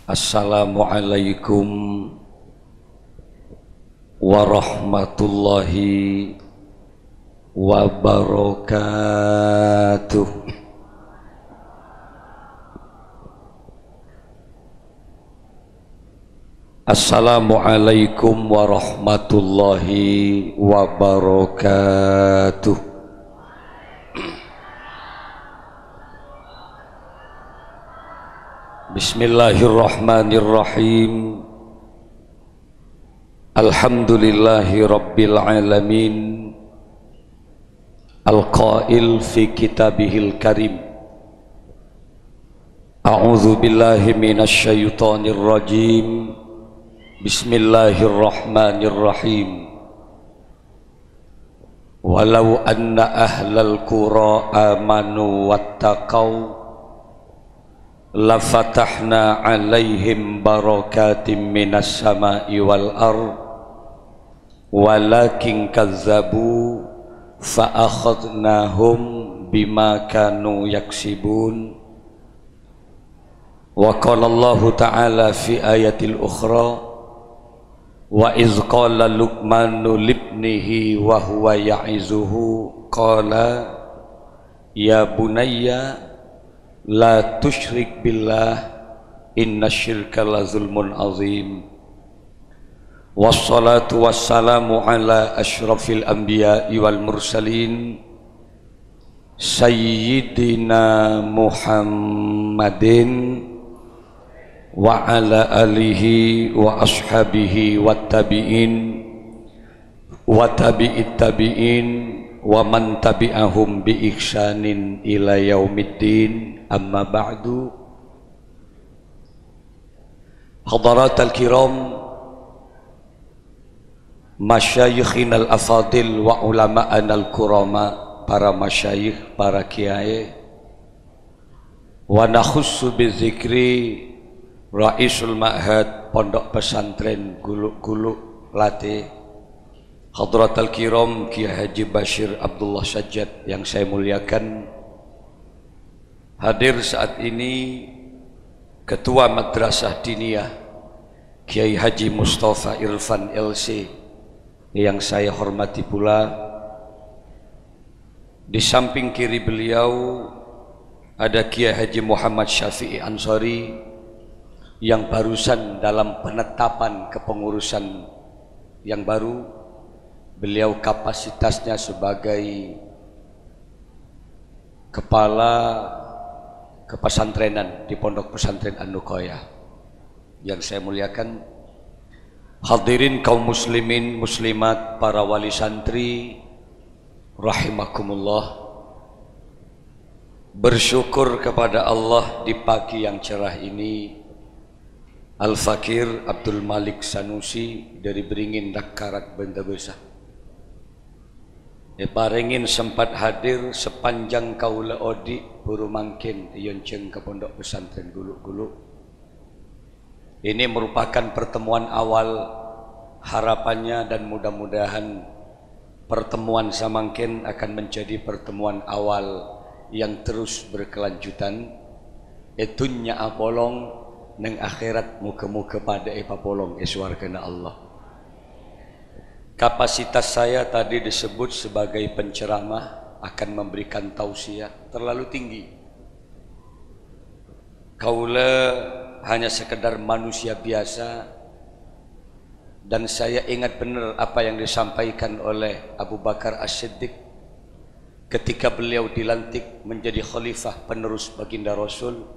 Assalamualaikum warahmatullahi wabarakatuh. Assalamualaikum warahmatullahi wabarakatuh. Bismillahirrahmanirrahim. Alhamdulillahi rabbil alamin. Al-qail fi kitabihil karim. A'udzu billahi minasy syaithanir rajim. Bismillahirrahmanirrahim. Walau anna ahlal qura amanu wattaqau lafatahna alaihim barakatim minas sama'i wal ard walakin kazzabu fa'akhadnahum bima kanu yaksibun. Wa qala Allah ta'ala fi ayatil ukhra wa iz qala Luqmanu libnihi wa huwa ya'izuhu qala ya bunayya la tusyrik billah innasyirka la zulmun azim. Wassalatu wassalamu ala asyrafil anbiya'i wal mursalin sayyidina Muhammadin wa ala alihi wa ashabihi wat tabi'in wa tabi'it tabi'in wa man tabi'ahum bi ihsanin ila yaumiddin. Amma ba'du. Hadaratal kiram, masyayikhinal afadil wa ulama'anal kurama, para masyayikh, para kiai. Wa nakhussu bizikri Raisul Ma'had Pondok Pesantren Guluk-Guluk Latih, Hadratal kiram Kiai Haji Bashir Abdullah Sajjad yang saya muliakan. Hadir saat ini Ketua Madrasah Diniyah Kiai Haji Mustafa Irfan LC yang saya hormati pula. Di samping kiri beliau ada Kiai Haji Muhammad Syafi'i Ansori yang barusan dalam penetapan kepengurusan yang baru. Beliau kapasitasnya sebagai kepala kepesantrenan di Pondok Pesantren An-Nuqayah yang saya muliakan. Hadirin kaum muslimin muslimat, para wali santri rahimakumullah. Bersyukur kepada Allah di pagi yang cerah ini. Al-Fakir Abdul Malik Sanusi dari Beringin Dakarat Benda Besar parengin sempat hadir sepanjang kaula odi buru mangkin yonceng ke Pondok Pesantren Guluk-Guluk. Ini merupakan pertemuan awal, harapannya dan mudah-mudahan pertemuan samangkin akan menjadi pertemuan awal yang terus berkelanjutan. Etunya apolong neng akhirat muka-muka pada epapolong eswargana Allah. Kapasitas saya tadi disebut sebagai penceramah, akan memberikan tausiah terlalu tinggi. Kaula hanya sekedar manusia biasa, dan saya ingat benar apa yang disampaikan oleh Abu Bakar As-Siddiq ketika beliau dilantik menjadi khalifah penerus baginda Rasul.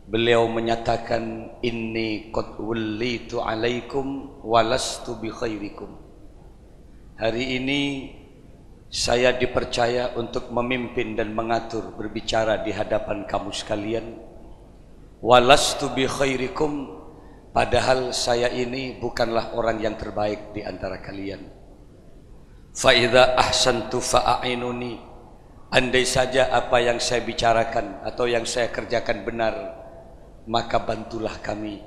Beliau menyatakan, inni qad wallitu alaikum walastu bi khairikum. Hari ini saya dipercaya untuk memimpin dan mengatur, berbicara di hadapan kamu sekalian. Walastu bi khairikum, padahal saya ini bukanlah orang yang terbaik di antara kalian. Fa idza ahsantu fa'inuni, andai saja apa yang saya bicarakan atau yang saya kerjakan benar, maka bantulah kami.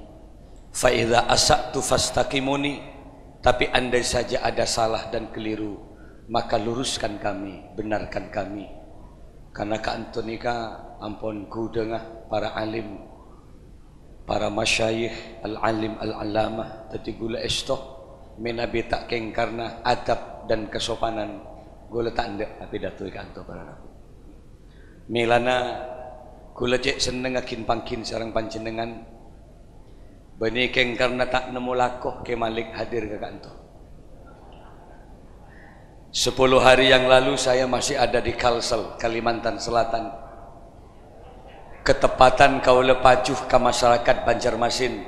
Fa idza asa'tu fastaqimuni, tapi andai saja ada salah dan keliru, maka luruskan kami, benarkan kami. Karena ka antonika ampun ku dengah para alim para masyayikh al-alim al-alamah tadi gula estoh menabi tak keng karena adab dan kesopanan gula tak ndek tapi datu kanto para nabi milana gula cek seneng akin pangkin sareng panjenengan bani keng karena tak nemu lakoh ke Malik hadir ke kanto 10 hari yang lalu saya masih ada di Kalsel Kalimantan Selatan ketepatan kaula pajuh ke masyarakat Banjarmasin.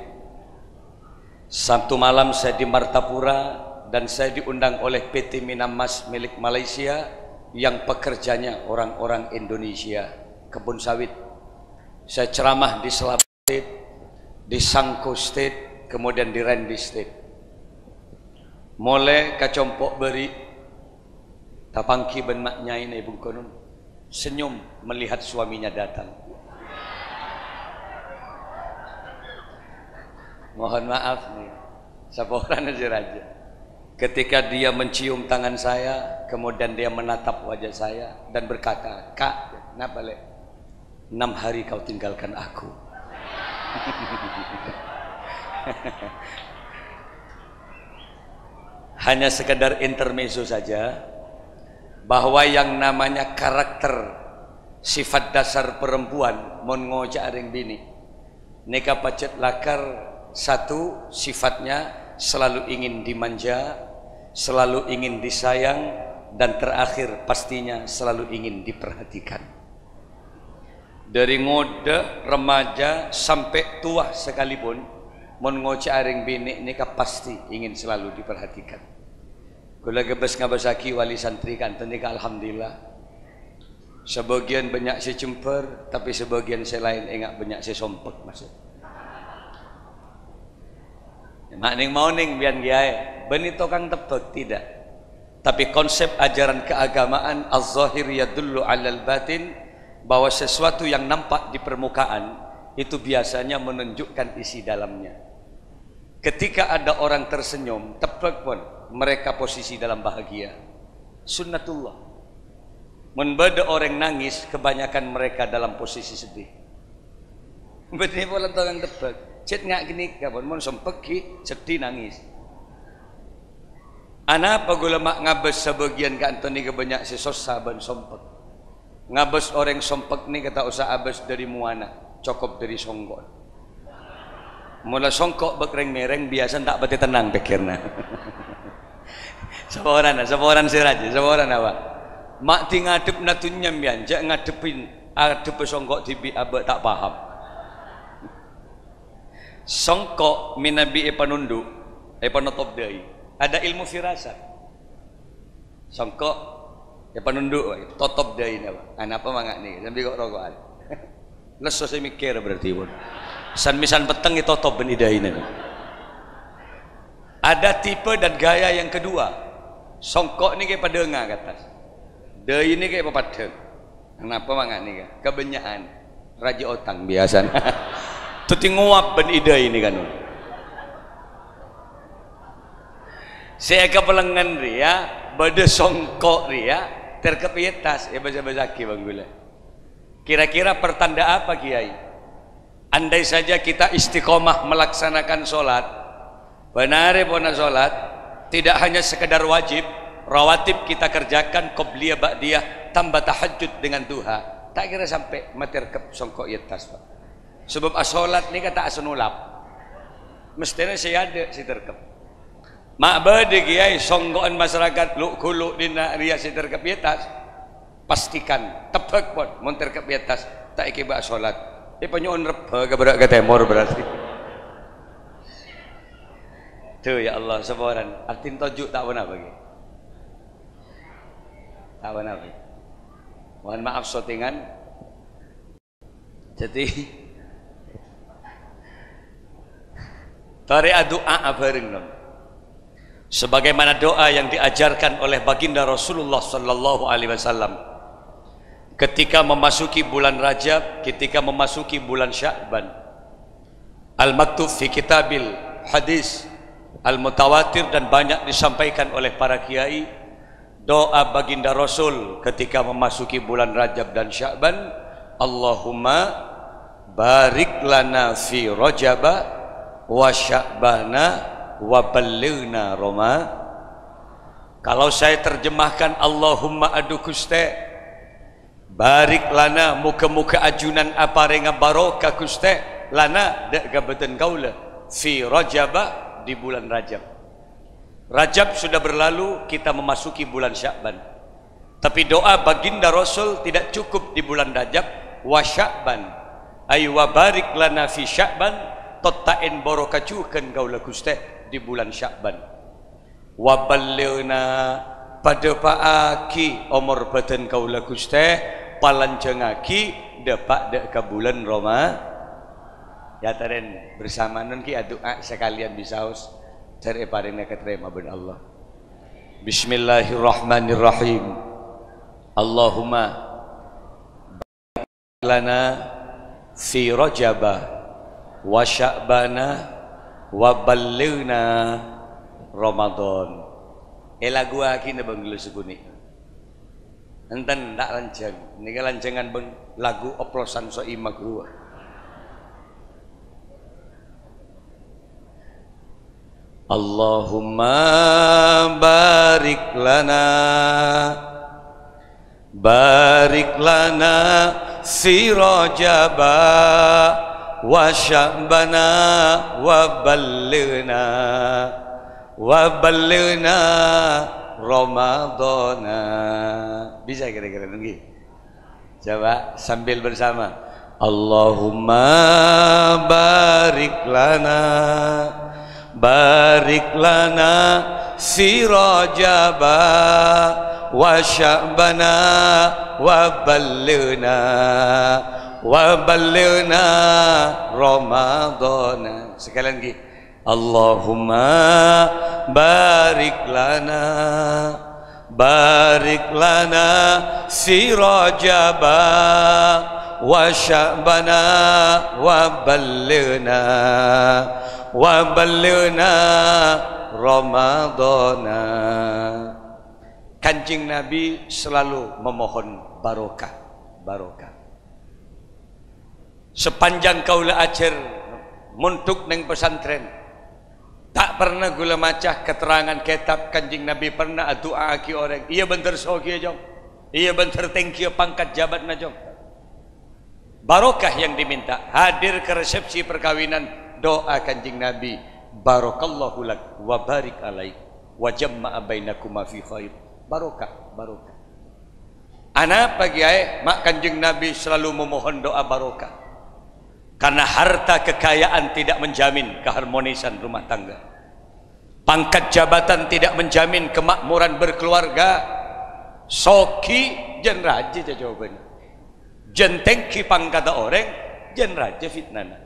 Sabtu malam saya di Martapura dan saya diundang oleh PT Minammas milik Malaysia yang pekerjanya orang-orang Indonesia, kebun sawit. Saya ceramah di Selatan State, di Sangko State, kemudian di Randy State. Mulai kacompok beri tapangki ben maknya ini ibu konun senyum melihat suaminya datang. Mohon maaf nih, saporan aja raja. Ketika dia mencium tangan saya, kemudian dia menatap wajah saya dan berkata, "Kak, kenapa le? 6 hari kau tinggalkan aku." Hanya sekedar intermezzo saja, bahwa yang namanya karakter sifat dasar perempuan mon ngojak aring bini, neka pacet lakar. Satu, sifatnya selalu ingin dimanja, selalu ingin disayang, dan terakhir pastinya selalu ingin diperhatikan. Dari ngode, remaja sampai tua sekalipun, mon ngoce aring bini ini pasti ingin selalu diperhatikan. Kula gebes ngabasaki wali santri kanten nika alhamdulillah. Sebagian banyak si cemper, tapi sebagian selain enggak banyak si sompek maksud. Makning mauning bian giai beni tokang tebek tidak, tapi konsep ajaran keagamaan az-zahir yadullu 'alal batin, bahwa sesuatu yang nampak di permukaan itu biasanya menunjukkan isi dalamnya. Ketika ada orang tersenyum tebek pun mereka posisi dalam bahagia, sunnatullah. Menbada orang nangis kebanyakan mereka dalam posisi sedih. Beni pola tokang tebek cet ngak gini kapan mon sempeki sedih nangis. Ana pagula mak ngabes sebagian ka antoni ke banyak si sosa ban sompek. Ngabes orang sompek ni kata usah abes dari muana, cokop dari songgol. Mula songkok bekreng mereng biasa tak beti tenang pikirna. Saboran si raja, saboran apa? Mak ti ngadep natunyam bian, jak ngadepin adep songkok tibi abe tak paham. Songkok minabi panundu panutop deui ada ilmu firasat. Songkok panundu totop deui ana apa mangak ni sambil kok rokokan leso saya mikir berarti pun san misan peteng itu totop ben idaina. Ada tipe dan gaya yang kedua. Songkok ni kayak padenga ke atas, deui ni kayak papadeng. Kenapa mangak ni kebenyaan raja otang biasa. Tuti nguap ben ide ini kan. Saya kepelengan ria, bade songkok ria, terkepietas baca-bacaki bang gula. Kira-kira pertanda apa kiai? Andai saja kita istiqomah melaksanakan sholat, benar pona sholat, tidak hanya sekedar wajib, rawatib kita kerjakan, qobliyah ba'diyah, tambah tahajud dengan duha, tak kira sampai materkep songkok ietas pak. Sebab asolat ni kata asunulap, mestinya saya ada si terkep. Mak bade kiai songgoan masyarakat lu kulu dina ria si terkep atas, pastikan tebak pun mun terkep atas tak ikiba asolat. Penyon reba keberak ke temor berarti. Tuh ya Allah sabaran. Artin tojuk tak benar bagi. Tak benar bagi. Mohon maaf sotingan. Jadi tari'ah doa bareng nom. Sebagaimana doa yang diajarkan oleh baginda Rasulullah sallallahu alaihi wasallam ketika memasuki bulan Rajab, ketika memasuki bulan Sya'ban. Al-maktub fi kitabil hadis al-mutawatir dan banyak disampaikan oleh para kiai, doa baginda Rasul ketika memasuki bulan Rajab dan Sya'ban, Allahumma barik lana fi Rajaba wa Sya'bana wa ballighna Roma. Kalau saya terjemahkan, Allahumma adu Guste barik lana, muka-muka ajunan apa renga barokah Guste lana dek gabeten kaula fi Rajaba, di bulan Rajab. Rajab sudah berlalu, kita memasuki bulan Sya'ban. Tapi doa baginda Rasul tidak cukup di bulan Rajab. Wa Sya'ban ay wa barik lana fi Sya'ban, totain borokacukeun kaula Guste di bulan Sya'ban. Wa ballighna pada paaki omor baten kaula Guste palancengaki depak dek ke bulan Roma. Ya taren bersama nun ki doa sekalian bisaos cari paringna keterima ben Allah. Bismillahirrahmanirrahim. Allahumma barik lana fi Rajaba wa Sya'bana wa ballighna Ramadan. Lagu aki na bang lusukuni. Enten tak lanceng. Ini lancengan bang lagu oplosan so ima gua. Allahumma barik lana fi Rajaba wa Sya'bana wa ballighna Ramadana. Bisa kira-kira nunggu? Coba sambil bersama. Allahumma barik lana fi Rajaba wa Sya'bana wa ballighna Ramadana. Sekalian lagi. Allahumma barik lana fi Rajaba wa Sya'bana wa ballighna Ramadana. Kanjeng Nabi selalu memohon barokah. Sepanjang kaula ajar muntuk neng pesantren, tak pernah gula macah keterangan kitab Kanjeng Nabi pernah doa aki orang. Iya bentar soki jom. Iya bentar tengki pangkat jabat na jom. Barokah yang diminta. Hadir ke resepsi perkawinan, doa Kanjeng Nabi, barakallahu lak wa barik alaik wa jamma'a bainakuma fi khair. Barokah. Ana pagi mak Kanjeng Nabi selalu memohon doa barokah. Karena harta kekayaan tidak menjamin keharmonisan rumah tangga. Pangkat jabatan tidak menjamin kemakmuran berkeluarga. Soki jen raja jawabannya. Jentengki pangkata orang jen raja fitnana.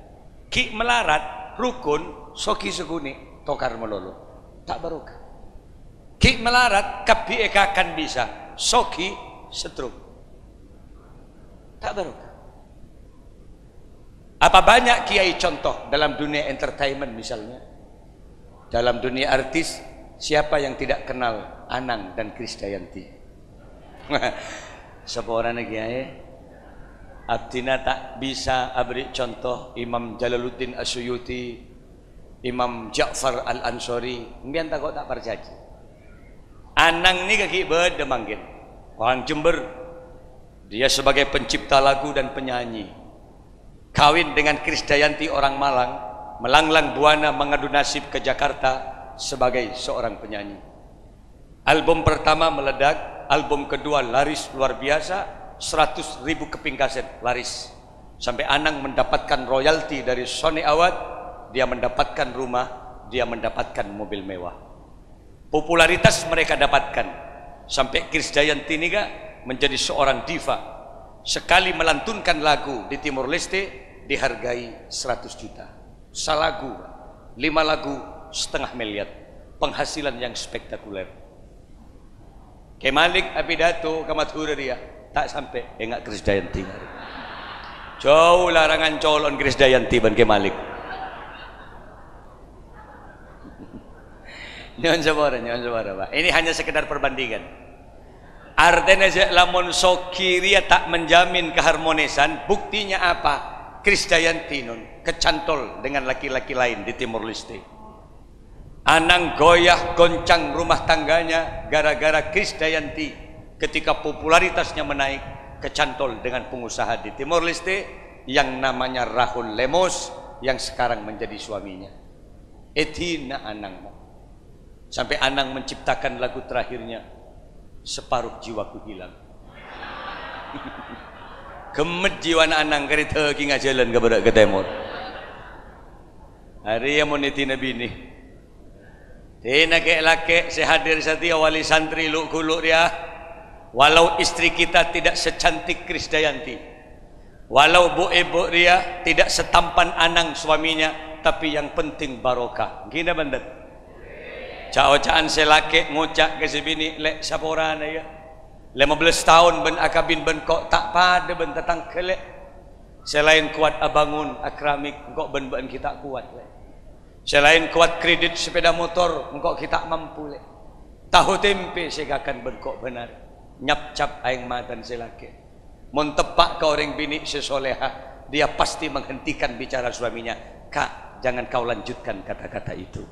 Ki melarat rukun soki seguni tokar melolo. Tak barokah. Ki melarat kapi ekakan bisa soki setruk. Tak barokah. Apa banyak kiai contoh dalam dunia entertainment misalnya, dalam dunia artis, siapa yang tidak kenal Anang dan Krisdayanti? Seorang kiai abdina tak bisa abri contoh Imam Jalaluddin Asyuyuti, Imam Ja'far Al-Ansori, mbian tak kok tak percaya. Anang ni kaki berdemanggil orang Jember, dia sebagai pencipta lagu dan penyanyi. Kawin dengan Krisdayanti orang Malang, melanglang buana mengadu nasib ke Jakarta sebagai seorang penyanyi. Album pertama meledak, album kedua laris luar biasa, 100.000 keping kaset laris. Sampai Anang mendapatkan royalti dari Sony Award, dia mendapatkan rumah, dia mendapatkan mobil mewah. Popularitas mereka dapatkan sampai Krisdayanti ini menjadi seorang diva. Sekali melantunkan lagu di Timur Leste dihargai 100 juta. Salagu 5 lagu 500 miliar. Penghasilan yang spektakuler. Kemalik apidato kamathura dia tak sampai enggak Krisdayanti. Jauh larangan colon Krisdayanti ban Kemalik. Nyon sabara Pak. Ini hanya sekedar perbandingan. Artinya lamun sokiria tak menjamin keharmonisan, buktinya apa? Krisdayanti nun kecantol dengan laki-laki lain di Timor Leste. Anang goyah goncang rumah tangganya gara-gara Krisdayanti ketika popularitasnya menaik kecantol dengan pengusaha di Timor Leste yang namanya Rahul Lemos yang sekarang menjadi suaminya. Etina Anang. Sampai Anang menciptakan lagu terakhirnya, separuh jiwaku hilang. Gemet jiwa Anang kereta lagi ngajalan ke barat ke timur. Hari yang moniti nabi ni. Tina laki sehadir setia wali santri luk-kuluk dia. Walau istri kita tidak secantik Krisdayanti, walau bu-ibu dia tidak setampan Anang suaminya, tapi yang penting barokah. Gina bandet. Cak-caan selake ngocak ke sebini lek saporana ya. 15 tahun ben akabin ben kok tak pada ben tetang kelek. Selain kuat abangun akramik kok ben kita kuat lek. Selain kuat kredit sepeda motor engkau kita mampu lek. Tahu tempe segakan ben kok benar. Nyap cap aing matan selake. Mun tepak ke orang bini sesoleha, dia pasti menghentikan bicara suaminya. Kak, jangan kau lanjutkan kata-kata itu.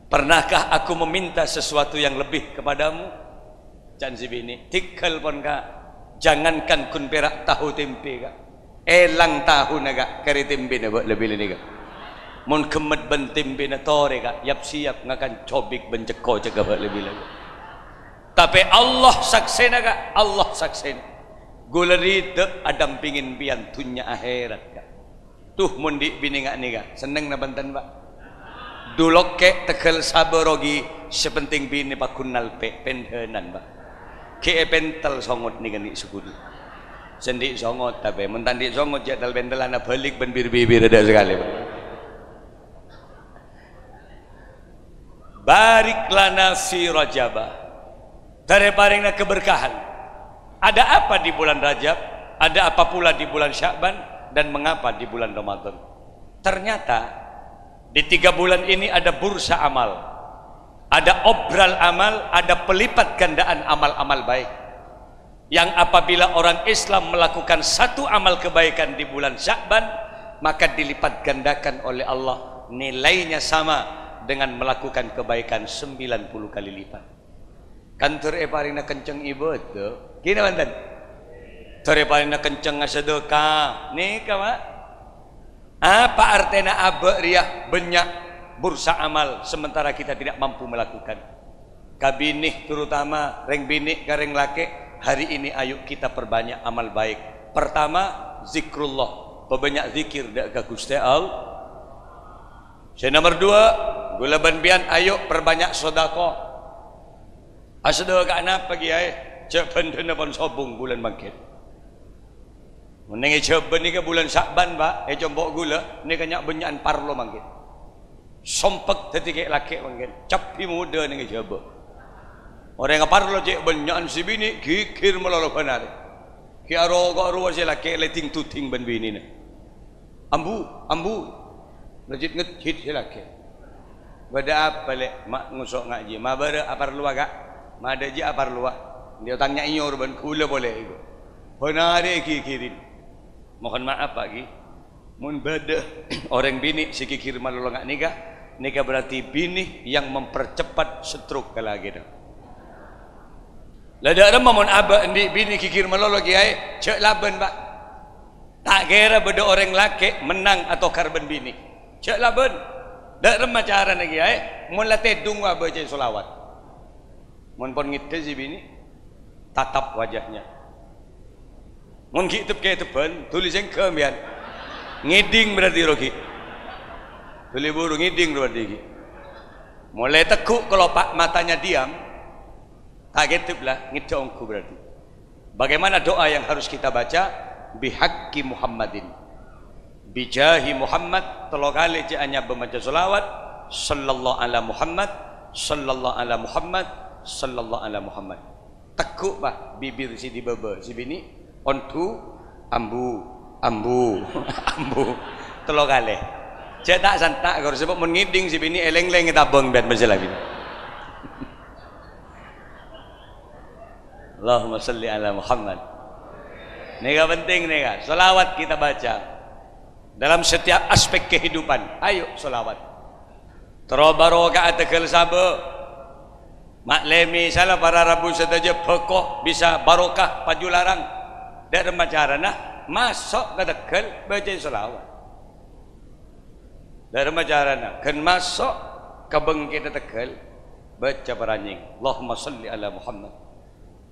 Pernahkah aku meminta sesuatu yang lebih kepadamu? Jangan si bini, tikal pun kak. Jangankan kun perak tahu tempe kak. Elang tahu naga kari tempe na lebih ni kak. Mun kemet ben tempe na tore kak. Yap siap ngakan cobik ben ceko cekap lebih lagi. Tapi Allah saksena kak. Allah saksena. Guleri de adam pingin pian tunya akhirat kak. Tuh mundi bini ngak ni kak. Seneng na bantan pak. Dulok ke tekel sabarogi sepenting bini pak kunal pe penhenan pak. Ke pentel songot ni kan sukudi. Sendik songot tapi mentandik songot jadal pentelan balik ben bir-bir ada sekali pak. Barik lana fi Rajabah. Dari paringna keberkahan. Ada apa di bulan Rajab? Ada apa pula di bulan Sya'ban? Dan mengapa di bulan Ramadan? Ternyata di 3 bulan ini ada bursa amal, ada obral amal, ada pelipat gandaan amal-amal baik. Yang apabila orang Islam melakukan satu amal kebaikan di bulan Sya'ban, maka dilipat gandakan oleh Allah, nilainya sama dengan melakukan kebaikan 90 kali lipat. Kantor parina kenceng ibu tu, kina banten. Tore parina kenceng sedekah. Ni kama. Apa artinya abe riah banyak bursa amal sementara kita tidak mampu melakukan. Kabinih terutama reng binik kareng laki, hari ini ayo kita perbanyak amal baik. Pertama zikrullah, perbanyak zikir dak ka Gusti Allah. Yang nomor 2, gula banbian ayo perbanyak sedekah. Sedekah apa kiai? Cek bendena pun sobung bulan bangkit. Menengi cek ni ke bulan Sya'ban pak, combok gula, ni kanyak banyakan parlo bangkit. Sompek tetikek laki bangkit, capi muda ni ke coba. Orang yang parlo cek banyakan si bini, kikir melolo benar. Kia rogo ruwa si laki leting tuting ban bini ni. Ambu. Lejit ngejit sila ke. Bada apa le mak ngusok ngaji. Ma bada apar luar kak. Ma ada je apar luar. Dia tanya inyor ban kula boleh itu. Honare kikirin. Mohon maaf pak ki. Mun bada orang bini si kikir malolo ngak nikah. Nikah berarti bini yang mempercepat stroke lagi dah. Lada ada mon aba ndi bini kikir malolo kiai cek laban pak. Tak kira beda orang laki menang atau karban bini. Cek laban, dak remah cara lagi mun latih dungwa baca solawat. Mun pon ngite si bini, tatap wajahnya. Mun kitep ke tepen, tulis yang kemian. Ngiding berarti roki. Tulis burung ngiding berarti. Mulai tekuk kalau pak matanya diam, tak getep lah ngidongku berarti. Bagaimana doa yang harus kita baca? Bihaqqi Muhammadin. Bijahi Muhammad, telo kali hanya membaca selawat sallallahu ala Muhammad, sallallahu ala Muhammad, sallallahu ala Muhammad. Tekuk bah bibir si di bebe si bini ontu ambu telo kali. Cek tak santak kalau sebab mengiding si bini eleng-eleng kita bong dan masalah bini. Allahumma salli ala Muhammad. Nega penting nega, solawat kita baca dalam setiap aspek kehidupan. Ayo solawat. Terobaroka atekel sabe. Maklemi salah para rabu setaja pekoh bisa barokah paju larang. Dari macarana masuk ke tekel baca solawat. Dari macarana kan masuk ke bengkit tekel baca paranjing. Allahumma salli ala Muhammad.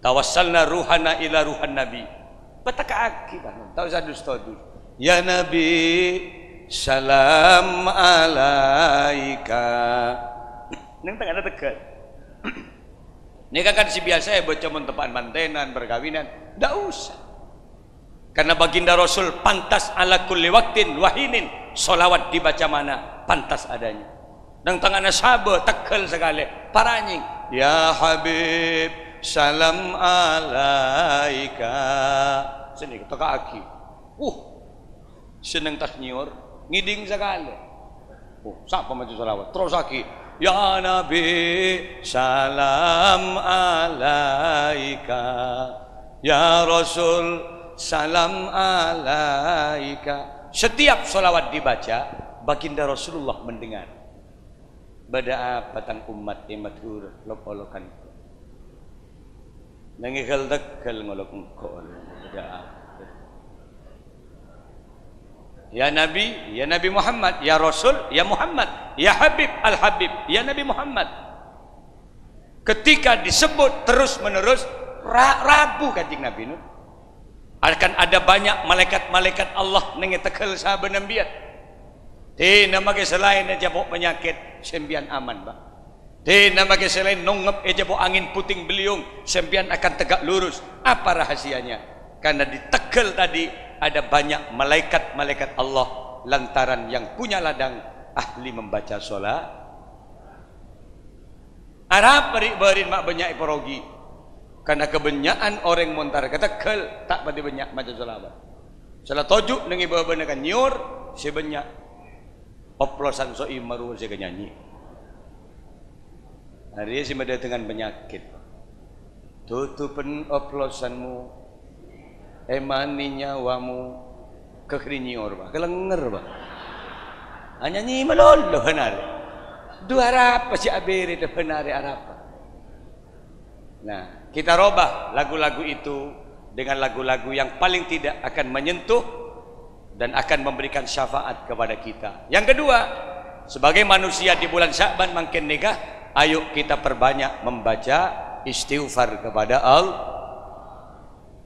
Tawassalna ruhana ila ruhan Nabi. Petaka akibat. Tahu sadus todus. Ya Nabi, salam alaika. Neng tak ada tegal. Ini kan si biasa ya baca mentepaan mantenan, berkawinan. Tak usah. Karena baginda Rasul pantas ala kulli waktin wahinin. Solawat dibaca mana? Pantas adanya. Neng tangan sahabat tegal sekali. Paranying. Ya Habib, salam alaika. Sini kita kaki. Seneng tas nyiur, ngiding sekali. Siapa maju salawat? Terus lagi. Ya Nabi, salam alaika. Ya Rasul, salam alaika. Setiap salawat dibaca, baginda Rasulullah mendengar. Bada patang umat imatur lok-olokan. Nangikal dakal ngolok ngkol. Ya Nabi, ya Nabi Muhammad, ya Rasul, ya Muhammad, ya Habib, Al-Habib, ya Nabi Muhammad. Ketika disebut terus menerus rabu kanjeng Nabi nu. Akan ada banyak malaikat-malaikat Allah nenge tekel sahabat nabiat. Tina make selain aja bawa penyakit sembian aman, Pak. Tina make selain nongep aja bawa angin puting beliung sembian akan tegak lurus. Apa rahasianya? Karena di Tegal tadi ada banyak malaikat-malaikat Allah lantaran yang punya ladang ahli membaca sholat. Arab berin mak banyak iparogi karena kebanyakan orang montar kata kel tak pada banyak baca sholawat. Salah tojuk nengi bawa kan nyur sebanyak oplosan soi maru saya nyanyi. Hari ini ada dengan penyakit. Tutupan oplosanmu. Emani nyawamu kekerinyor Pak, kelenger Pak. Hanya nyi melolo benar. Dua apa si abiri de benar apa. Nah, kita robah lagu-lagu itu dengan lagu-lagu yang paling tidak akan menyentuh dan akan memberikan syafaat kepada kita. Yang kedua, sebagai manusia di bulan Sya'ban makin nikah, ayo kita perbanyak membaca istighfar kepada Allah.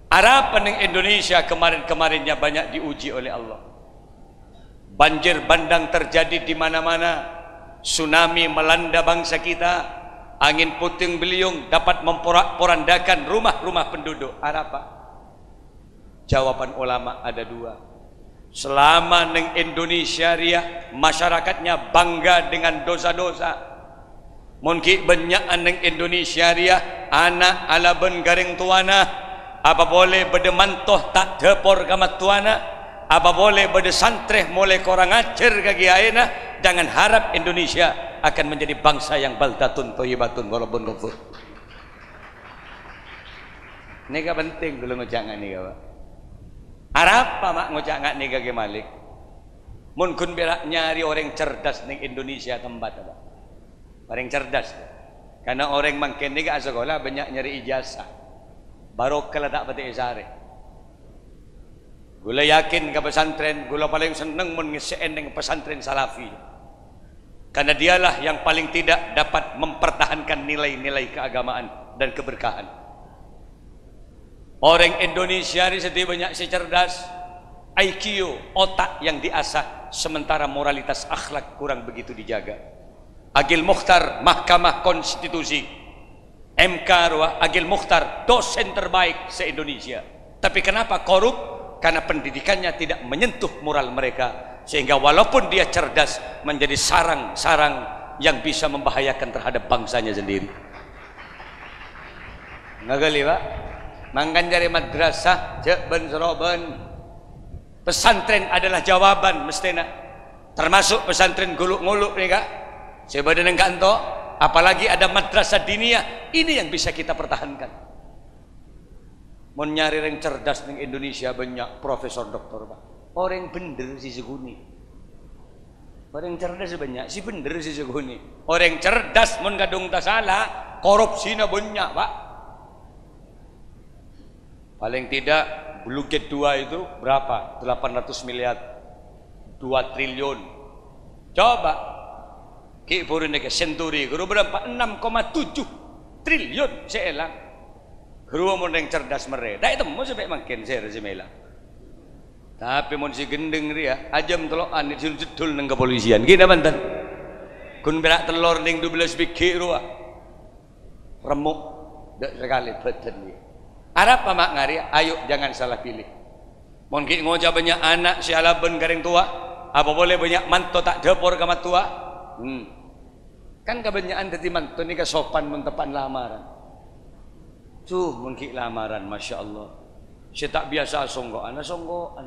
Arab pening Indonesia kemarin-kemarinnya banyak diuji oleh Allah. Banjir bandang terjadi di mana-mana, tsunami melanda bangsa kita, angin puting beliung dapat memporak-porandakan rumah-rumah penduduk. Arab Pak? Jawaban ulama ada dua. Selama neng Indonesia ria masyarakatnya bangga dengan dosa-dosa. Mungkin banyak neng Indonesia ria anak ala ben garing tuana. Apa boleh berdemantoh tak depor kamat tuana? Apa boleh berdesantreh mulai korang ajar kaki aina? Jangan harap Indonesia akan menjadi bangsa yang baldatun toyibatun walaupun kufur. Ini kan penting dulu ngucapkan ini Pak. Arab apa mak ngucapkan ini kaki Malik? Mungkin berak nyari orang cerdas di Indonesia tempat apa? Orang cerdas. Karena orang makin ni kat sekolah banyak nyari ijazah. Barokah tak pati isare. Gula yakin ke pesantren, gula paling seneng mengiseen dengan pesantren salafi. Karena dialah yang paling tidak dapat mempertahankan nilai-nilai keagamaan dan keberkahan. Orang Indonesia ini sedih banyak si cerdas, IQ, otak yang diasah, sementara moralitas akhlak kurang begitu dijaga. Agil Mukhtar, Mahkamah Konstitusi, MK Agil Mukhtar, dosen terbaik se-Indonesia. Tapi kenapa korup? Karena pendidikannya tidak menyentuh moral mereka, sehingga walaupun dia cerdas menjadi sarang-sarang yang bisa membahayakan terhadap bangsanya sendiri. Ngagali Pak? Mangkan dari madrasah cek ben seroben. Pesantren adalah jawaban mestinya. Termasuk pesantren guluk-nguluk nih Kak. Sebab dengan kanto, apalagi ada madrasah diniyah, ini yang bisa kita pertahankan. Mau nyari yang cerdas di Indonesia banyak profesor doktor pak. Orang bener si seguni. Orang cerdas banyak si bener si seguni. Orang cerdas mun kadung tak salah, korupsinya banyak pak. Paling tidak Bluget 2 itu berapa? 800 miliar, 2 triliun. Coba Ki Puruneke Senturi guru berapa? 6,7 triliun seelang. Guru mun yang cerdas mereka. Dak itu mau sampai makin saya semela. Tapi mun si gendeng dia ajam telokan jedul nang kepolisian. Gini mantan. Kun berak telur ning 12 biji ruah. Remuk dak sekali beten dia. Arab apa mak ngari? Ayo jangan salah pilih. Mun ki ngoja banyak anak si alaben garing tua, apa boleh banyak manto tak dapur kamat tua? Kan kebanyakan dadi mantu ni sopan mun tepan lamaran. Mun ki lamaran Masya Allah. Si tak biasa songgokan, songgokan.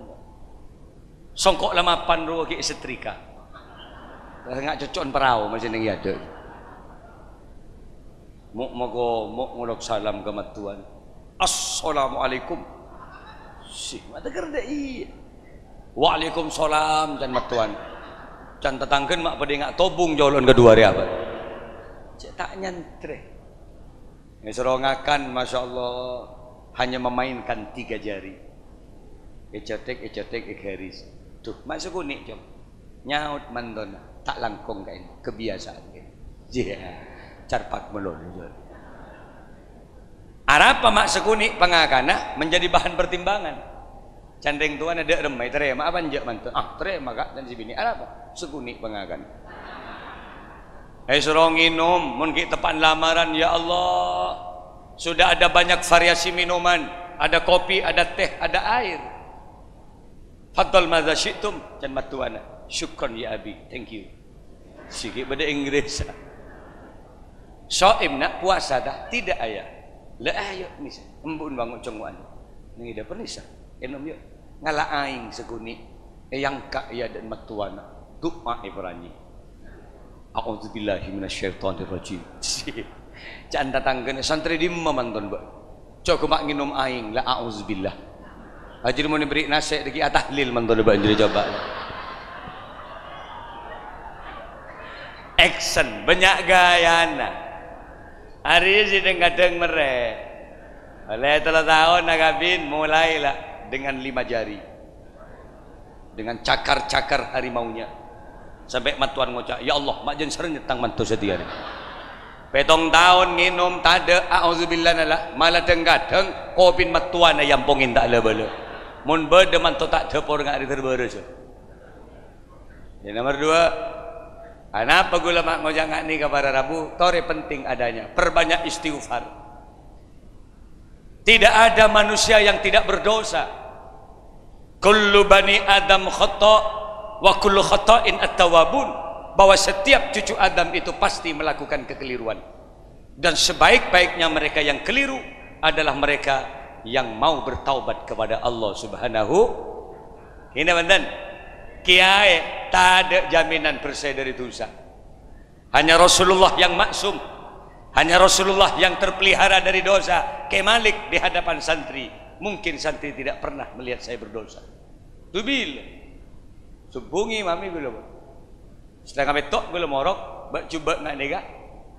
Songkok lamapan ruwa ki setrika. Ngak cocon perahu macam ning yade. Muk ngolok salam ke matuan. Assalamualaikum. Si mata kerja iya. Waalaikumsalam dan matuan. Can tetanggen mak pada ngak tobung jolon kedua hari apa? Cek tak nyantre. Ngeserongakan Masya Allah hanya memainkan 3 jari. Ecotek, garis. Tuh masuk unik jom. Nyaut mandona tak langkong kain kebiasaan kain. Iya, carpak melon. Arab mak sekunik pengakana menjadi bahan pertimbangan. Candeng tuan ada remai terima apa njak mantu. Terima kak dan si bini Arab sekunik pengakana. Suruh nginum mun ki tepan lamaran ya Allah. Sudah ada banyak variasi minuman, ada kopi, ada teh, ada air. Faddal madza syi'tum can matuana. Syukran ya abi, thank you. Sikit pada Inggris. Shaim nak puasa dah tidak ayah. La ayo nisa. Embun bangun congwan. Ni dah pernisa. Enom yo. Ngala aing seguni yang kak ya dan matuana. Doa Ibrani. A'udzubillahi minasyaitonir rajim. Jangan datangkan santri di manton mbak. Coba mak nginum aing la a'udzubillah. Ajir mau beri nasihat lagi tahlil manton mbak jadi coba. Action banyak gayana. Hari ini kadang merek. Oleh 3 tahun Nagabin mulailah dengan 5 jari. Dengan cakar-cakar harimaunya. Sampai matuan ngocak, ya Allah, mak jen sering nyetang mantu setia ni. 7 tahun nginum tak ada, auzubillah nala, malah deng-kadeng kopin matuan yang pongin tak le-bele. Mun berde mantu tak dapur ngak diterbere. Yang nomor 2, kenapa gula mak ngocak ngak ni kepada Rabu? Tore penting adanya, perbanyak istighfar. Tidak ada manusia yang tidak berdosa. Kullu bani Adam khata' wa kullu khata'in at-tawwabun, bahwa setiap cucu Adam itu pasti melakukan kekeliruan, dan sebaik-baiknya mereka yang keliru adalah mereka yang mau bertaubat kepada Allah Subhanahu. Ini mantan kiai tak ada jaminan bersih dari dosa. Hanya Rasulullah yang maksum, hanya Rasulullah yang terpelihara dari dosa. Kemalik di hadapan santri, mungkin santri tidak pernah melihat saya berdosa. Tubil subungi mami gula setengah betok gula morok coba nak nega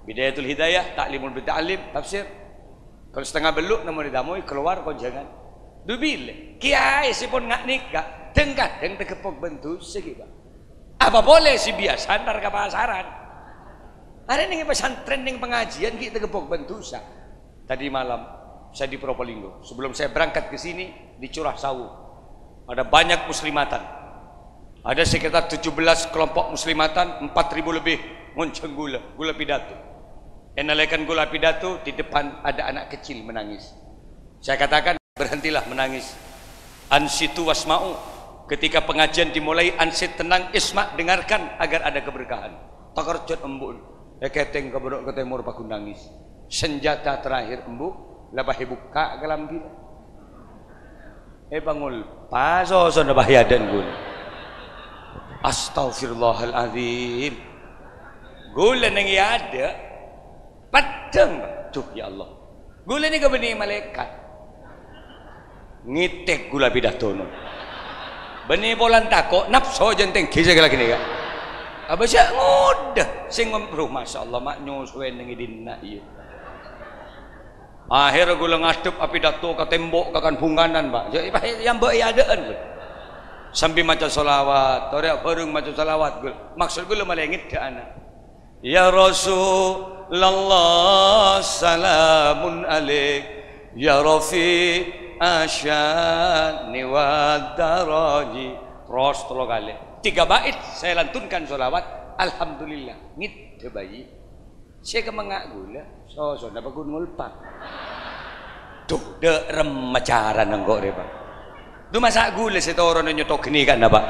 Bidayatul Hidayah Ta'limul Bita'alim tafsir. Kalau setengah beluk namun didamui keluar kau jangan dubil kiai si pun ngak nikah tengkat yang terkepok bentuk segitu apa boleh si biasa antar ke pasaran hari ini pesantren yang pengajian kita terkepok bentuk tadi malam saya di Probolinggo sebelum saya berangkat ke sini di Curah Sawu ada banyak muslimatan. Ada sekitar 17 kelompok muslimatan, 4.000 lebih ngonceng gula pidato. Enalekan gula pidato di depan ada anak kecil menangis. Saya katakan berhentilah menangis. Ansitu wasma'u. Ketika pengajian dimulai ansit tenang isma dengarkan agar ada keberkahan. Takarjut embun. Keteng keberok ke timur paku nangis. Senjata terakhir embu labahi buka kelam kita. Bangul paso sono bahyadan gul. Astaghfirullahaladzim. Gula nang ada padang tuh ya Allah. Gula ni kebening malaikat. ngitek gula pidato no. Beni bolan tako nafsu jenteng kisah lagi nih kak. Apa sih ngodah sing membro masyaallah mak nyusuwen ning idina ieu. Akhir gula ngadep pidato ka tembok kakan bunganan Pak. Yang mbok adaan. Sambil maca selawat, toriak bareng maca selawat gul. Maksud gula malengit ke anak. Ya Rasulullah salamun alaik ya Rafi asyani wa daraji. Terus 3 kali 3 bait saya lantunkan sholawat alhamdulillah ngit bayi saya kemangak gula so dapat gun ngulpak tuh de remacaran nenggok deh Pak du masak gula setoro nyotok gini kan Pak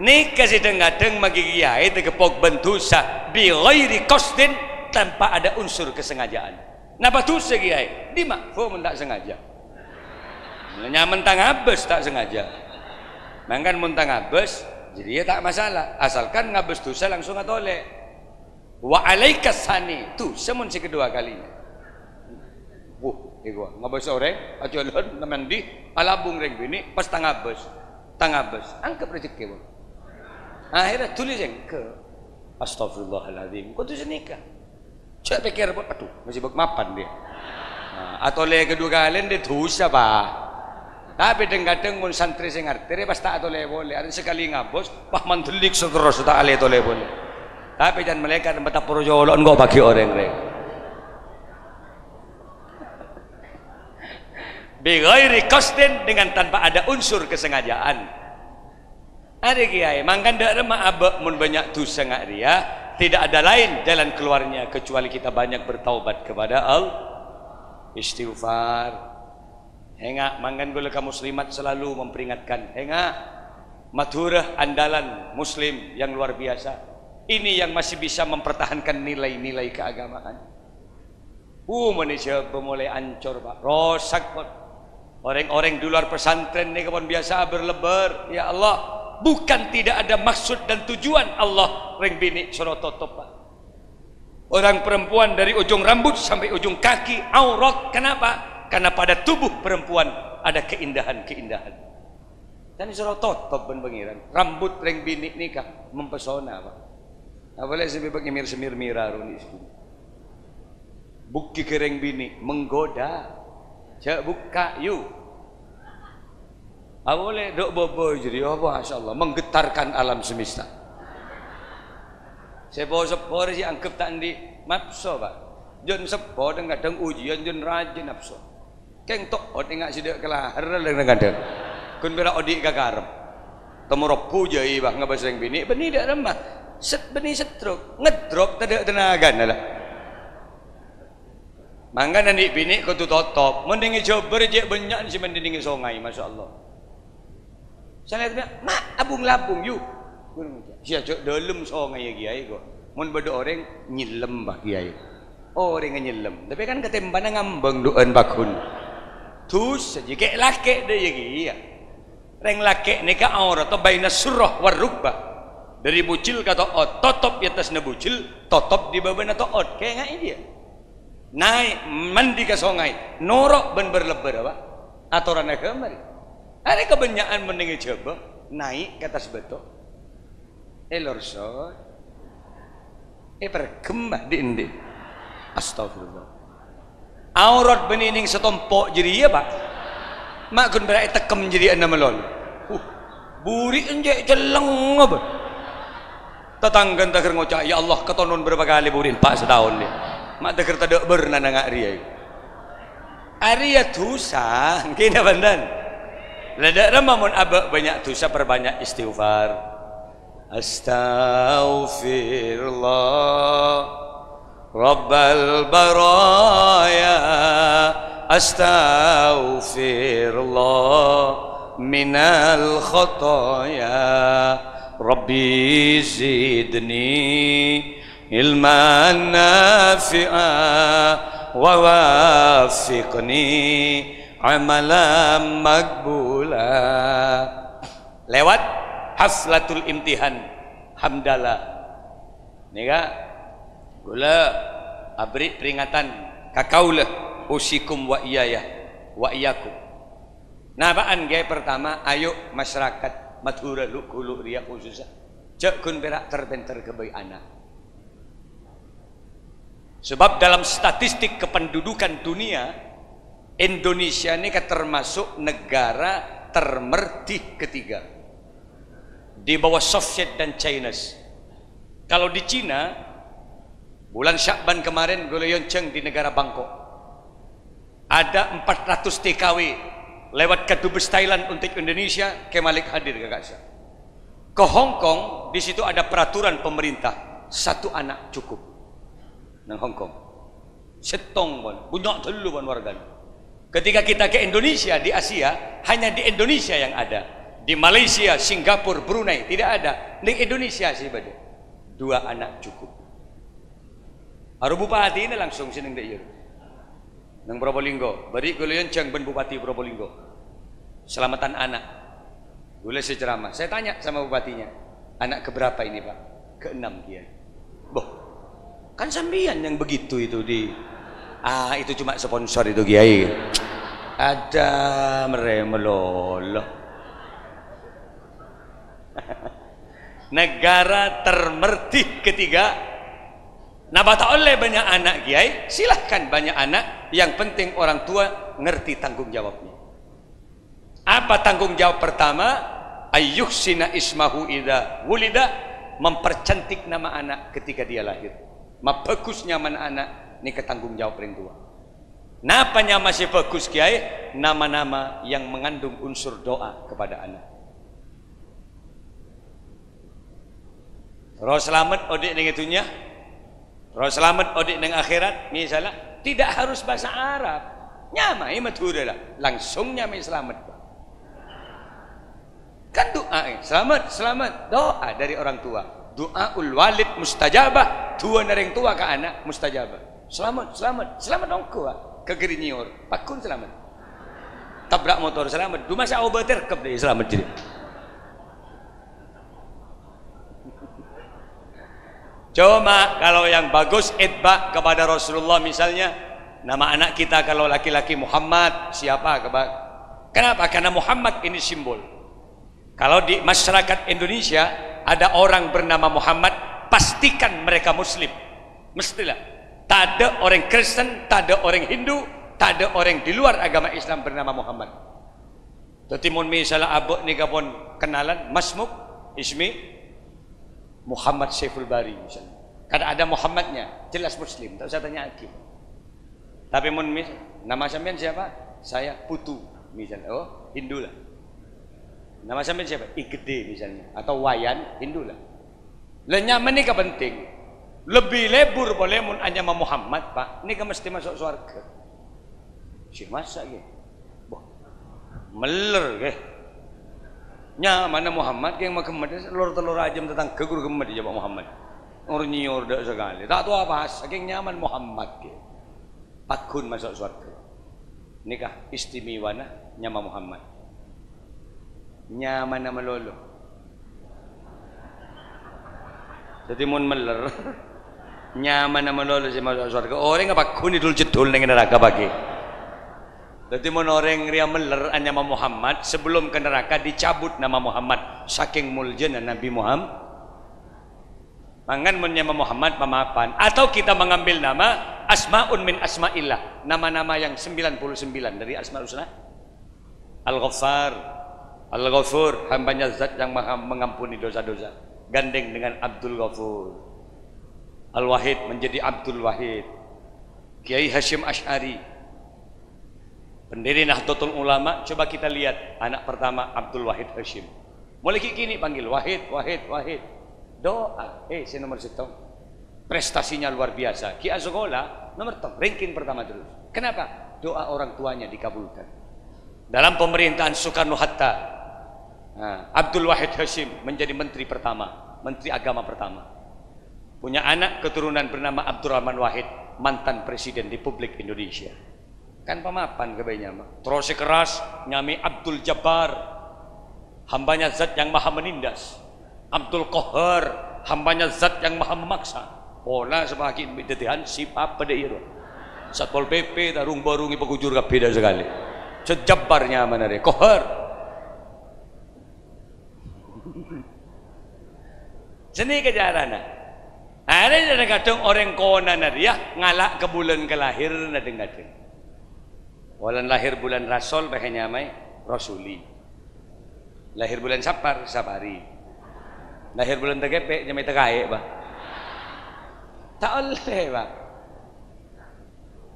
nikah sedeng-adeng magi kiai tegepok bentusa bi ghairi qasdin tanpa ada unsur kesengajaan napa tuh kiai di makfum tak sengaja nyaman tang abes tak sengaja mangkan muntang ngabes jadi ya tak masalah asalkan ngabes dosa langsung atolek wa alaikas sani tuh semun si kedua kalinya ego ngabes orang acolon namandi alabung reng bini pas tangabes angkat rezeki bang akhirnya tulis yang ke astagfirullahaladzim kau tuh senikah cak pikir aduh masih mapan dia atolek kedua kalian dia dosa Pak tapi kadang mun santri sing ngerti pas tak atole boleh ada sekali ngabos wah mantelik terus tak ale tole boleh tapi jangan malaikat mata projolok engko bagi orang rek bi ghairi qasdin dengan tanpa ada unsur kesengajaan ada kiai mangkan dak remah abek mun banyak dosa ngak dia tidak ada lain jalan keluarnya kecuali kita banyak bertaubat kepada Allah istighfar. Hengak manggan gula kaum muslimat selalu memperingatkan hengak madhurah andalan muslim yang luar biasa ini yang masih bisa mempertahankan nilai-nilai keagamaan manusia mulai ancur Pak rosak Pak orang-orang di luar pesantren ini kapan biasa berlebar ya Allah bukan tidak ada maksud dan tujuan Allah reng bini suruh tutup Pak orang perempuan dari ujung rambut sampai ujung kaki aurat kenapa? Karena pada tubuh perempuan ada keindahan-keindahan. Dan disuruh tutup ben pengiran. Rambut reng bini nikah mempesona Pak. Apalagi sebab ngemir-semir mirarun itu. Bukti kereng bini menggoda. Cak buka yu. Boleh dok bobo jadi apa masyaallah menggetarkan alam semesta. Sepo-sepo si angkep tak di mapso Pak. Jon sepo dan kadang ujian jon rajin nafsu. Keng tok odi ngak sidak kelahar kadang-kadang. Kun bela odi gagarep. Temu ropu jai bah ngabas reng bini beni dak remah. Set beni setruk ngedrop tidak tenaga lah. Mangga nanti bini kau tu totop mendingi coba rejek banyak si mendingi songai masyaallah. Saya lihat mak abung-labung yuk. Sia cok dalam songai ya kiai kok. Mun beda orang nyilem bah kiai. Orang nyilem. Tapi kan ketempana ngambang doan bakun. Tus saja kayak laki dia ya. Reng laki ni ka aurat atau baina surah war rukbah. Dari bucil kata ot, totop di atas bucil, totop di bawah atau ot. Kayak ngai dia. Naik mandi ke sungai, norok ben berlebar apa? Aturan agama. Ada kebanyakan mendingi coba naik ke atas beto. Lorso. Pergembah di indi. Astagfirullah. Aurat benining setompok jadi ya Pak. Mak kun berai tekem jadi anda melol. Buri enjek celeng apa? Tetanggan takir ngocak ya Allah ketonon berapa kali burin Pak setahun ni. Mak takir tak bernana ngak ria. Arya dosa, kena bandan. Ledak ramamun abak banyak dosa perbanyak istighfar. Astaghfirullah. Rabbal baraya astaghfirullah minal khataya Rabbi zidni ilman nafi'a wa wafiqni amalan makbula. Lewat haflatul imtihan hamdalah nika gula abri peringatan kakaulah usikum wa iyayah wa iyakum Nabaan gaya pertama, ayo masyarakat Madura lu kulu ria khususnya cek kun berak terbenter kebai anak. Sebab dalam statistik kependudukan dunia, Indonesia ini termasuk negara termerdih ketiga di bawah Soviet dan China. Kalau di Cina, bulan Syakban kemarin gue yonceng di negara Bangkok, ada 400 TKW lewat kedubes Thailand untuk Indonesia, Kemalik hadir ke Gaza. Ke Hong Kong, di situ ada peraturan pemerintah, 1 anak cukup. Nang Hong Kong, setong pun, bunyak dulu pun warga. Ketika kita ke Indonesia di Asia, hanya di Indonesia yang ada. Di Malaysia, Singapura, Brunei tidak ada. Di Indonesia sih bade, 2 anak cukup. Aru bupati ini langsung seneng deh. Nang Probolinggo, beri kulian ceng ben bupati Probolinggo. Selamatan anak. Boleh ceramah. Saya tanya sama bupatinya, anak keberapa ini Pak? Ke-6 kiai. Boh, kan sambian yang begitu itu di. Itu cuma sponsor itu kiai. Ada meremelolo. Negara termerdih ketiga. Nah, bata oleh banyak anak kiai, silahkan banyak anak, yang penting orang tua ngerti tanggung jawabnya. Apa tanggung jawab pertama? Ayyuhsina ismahu idza wulida, mempercantik nama anak ketika dia lahir. Bagus nyaman anak, ini ketanggung jawab orang tua. Napanya masih bagus kiai? Nama-nama yang mengandung unsur doa kepada anak. Roh selamat odik ning itunya. Roh selamat odik neng akhirat misalnya tidak harus bahasa Arab, nyamai Madura lah, langsung nyamai selamat. Kan doa selamat selamat, doa dari orang tua, doaul walid mustajabah, dua dari tua ke anak mustajabah. Selamat selamat selamat dongko ke gerinyor pakun selamat, tabrak motor selamat, dua masa obater kep deh selamat jadi. Cuma kalau yang bagus itba kepada Rasulullah misalnya, nama anak kita kalau laki-laki Muhammad, siapa? Kenapa? Karena Muhammad ini simbol. Kalau di masyarakat Indonesia ada orang bernama Muhammad, pastikan mereka Muslim. Mestilah. Tak ada orang Kristen, tak ada orang Hindu, tak ada orang di luar agama Islam bernama Muhammad. Jadi mun misalnya abuk ni kapon kenalan, Masmuk, Ismi Muhammad Syaiful Bari misalnya. Karena ada Muhammadnya, jelas Muslim, tak usah tanya hakim. Tapi mun nama sampean siapa? Saya Putu misalnya. Oh, Hindu lah. Nama sampean siapa? Igede misalnya, atau Wayan, Hindu lah. Lenyaman ini penting. Lebih lebur boleh mun hanya Muhammad, Pak. Ini kan mesti masuk surga. Si masa ge. Boh. Meler ge. Nya mana Muhammad yang makemed telur ajam tentang kegur gemed ya Pak Muhammad. Orang nyiur dak sekali. Tak tahu apa saking nyaman Muhammad ke. Pakun masuk surga. Nikah istimewana nyama Muhammad. Nyaman nama lolo. Jadi mun meler. Nyaman nama lolo si masuk surga. Orang apa kun idul jedul ning neraka bagi. Jadi orang ria meler nama Muhammad sebelum ke neraka dicabut nama Muhammad saking muljana Nabi Muhammad. Mangan menyama Muhammad pemapan atau kita mengambil nama asmaun min asmaillah, nama-nama yang 99 dari asmaul husna. Al-Ghaffar, Al-Ghafur, hambanya zat yang maha mengampuni dosa-dosa. Gandeng dengan Abdul Ghafur. Al-Wahid menjadi Abdul Wahid. Kiai Hashim Asy'ari, pendiri Nahdlatul Ulama. Coba kita lihat anak pertama Abdul Wahid Hashim. Mulai kini panggil Wahid, Wahid, Wahid. Doa, si nomor 1. Prestasinya luar biasa. Ki Azogola nomor 1, ranking pertama terus. Kenapa? Doa orang tuanya dikabulkan. Dalam pemerintahan Soekarno Hatta, Abdul Wahid Hashim menjadi menteri pertama, menteri agama pertama. Punya anak keturunan bernama Abdurrahman Wahid, mantan presiden Republik Indonesia. Kan pemapan kebayanya mah. Terus keras nyami Abdul Jabbar, hambanya zat yang maha menindas. Abdul Qahar, hambanya zat yang maha memaksa. Pola sebagai bidatihan sifat pada iro. Satpol PP tarung barungi pekujur beda sekali. Sejabbarnya mana dia kohar. Seni kejaran. Ada kadang orang kona dia ngalak ke bulan kelahir kadang-kadang. Walan lahir bulan Rasul bahanya mai Rasuli. Lahir bulan Sapar Sapari. Lahir bulan Tegepe nyamai Tegae bah. Tak oleh bah.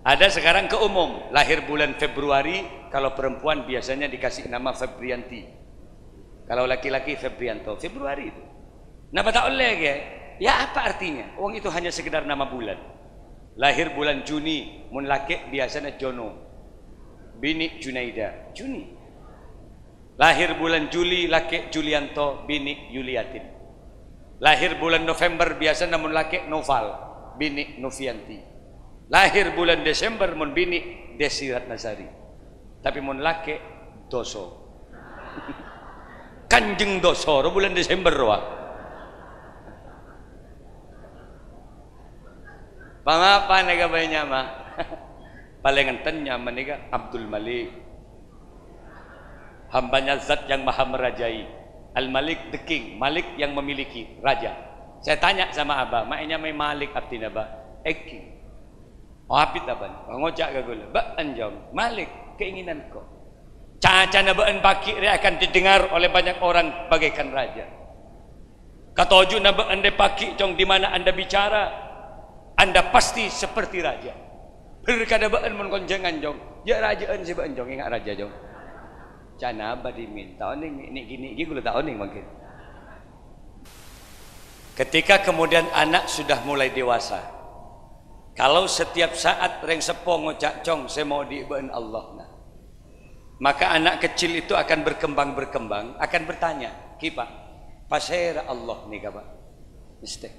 Ada sekarang ke umum lahir bulan Februari, kalau perempuan biasanya dikasih nama Febrianti. Kalau laki-laki Febrianto. Februari itu. Napa tak oleh ya? Ya apa artinya? Uang itu hanya sekedar nama bulan. Lahir bulan Juni, mun laki biasanya Jono. Bini Junaida, Juni. Lahir bulan Juli, laki Julianto, bini Yuliatin. Lahir bulan November biasa namun laki Noval, bini Novianti. Lahir bulan Desember mun bini Desi Ratnasari. Tapi mun laki Doso. Kanjeng Doso bulan Desember wah. Pangapa nega banyak mah? Paling enten nyaman nega Abdul Malik. Hambanya zat yang maha merajai. Al-Malik the king, Malik yang memiliki raja. Saya tanya sama Abah, maknya mai Malik abdi naba? King. Oh abid aban, ngojak gagul. Ba anjong, Malik keinginan kau. Caca nabaan baki dia akan didengar oleh banyak orang bagaikan raja. Katoju nabaan de paki jong di mana Anda bicara, Anda pasti seperti raja. Berkada baan mun konjengan jong. Ya rajaan si baan jong ingat raja jong. Cana badi minta oning ini gini gula tak oning mungkin. Ketika kemudian anak sudah mulai dewasa, kalau setiap saat reng sepo ngocak cong saya mau diibaan Allah nah. Maka anak kecil itu akan berkembang akan bertanya, "Kipa, pasera Allah nih kapa?" Mesti.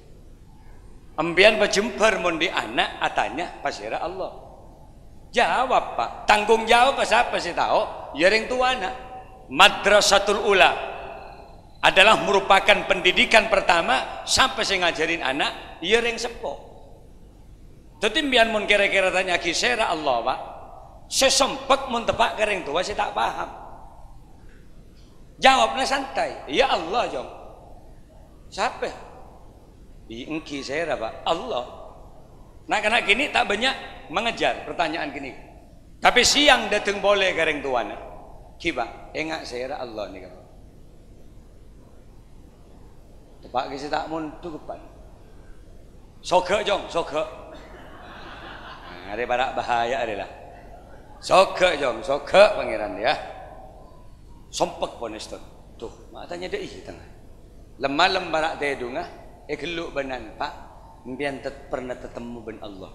Ambian berjumper mundi anak atanya pasira Allah. Jawab pak, tanggung jawab siapa sih tahu? Yaring tua anak. Madrasatul Ula adalah merupakan pendidikan pertama sampai saya ngajarin anak yaring sepo. Tetimbian mun kira-kira tanya kisera Allah pak. Saya sempet mun tepak kering tua saya tak paham. Jawabnya santai. Ya Allah jom. Siapa? Engki saya pak Allah. Nah karena gini tak banyak mengejar pertanyaan gini. Tapi siang datang boleh gareng tuana. Kiba, enggak saya Allah nih kamu. Tepak kisi tak muntu kepan. Soke jong, soke. Nah, ada barak bahaya adalah. Soke jong, soke pangeran dia. Sompek poneston. Tuh, matanya dia ih tengah. Lemah lembarak tedungah. Keluk benan pak, mbian pernah ketemu ben Allah.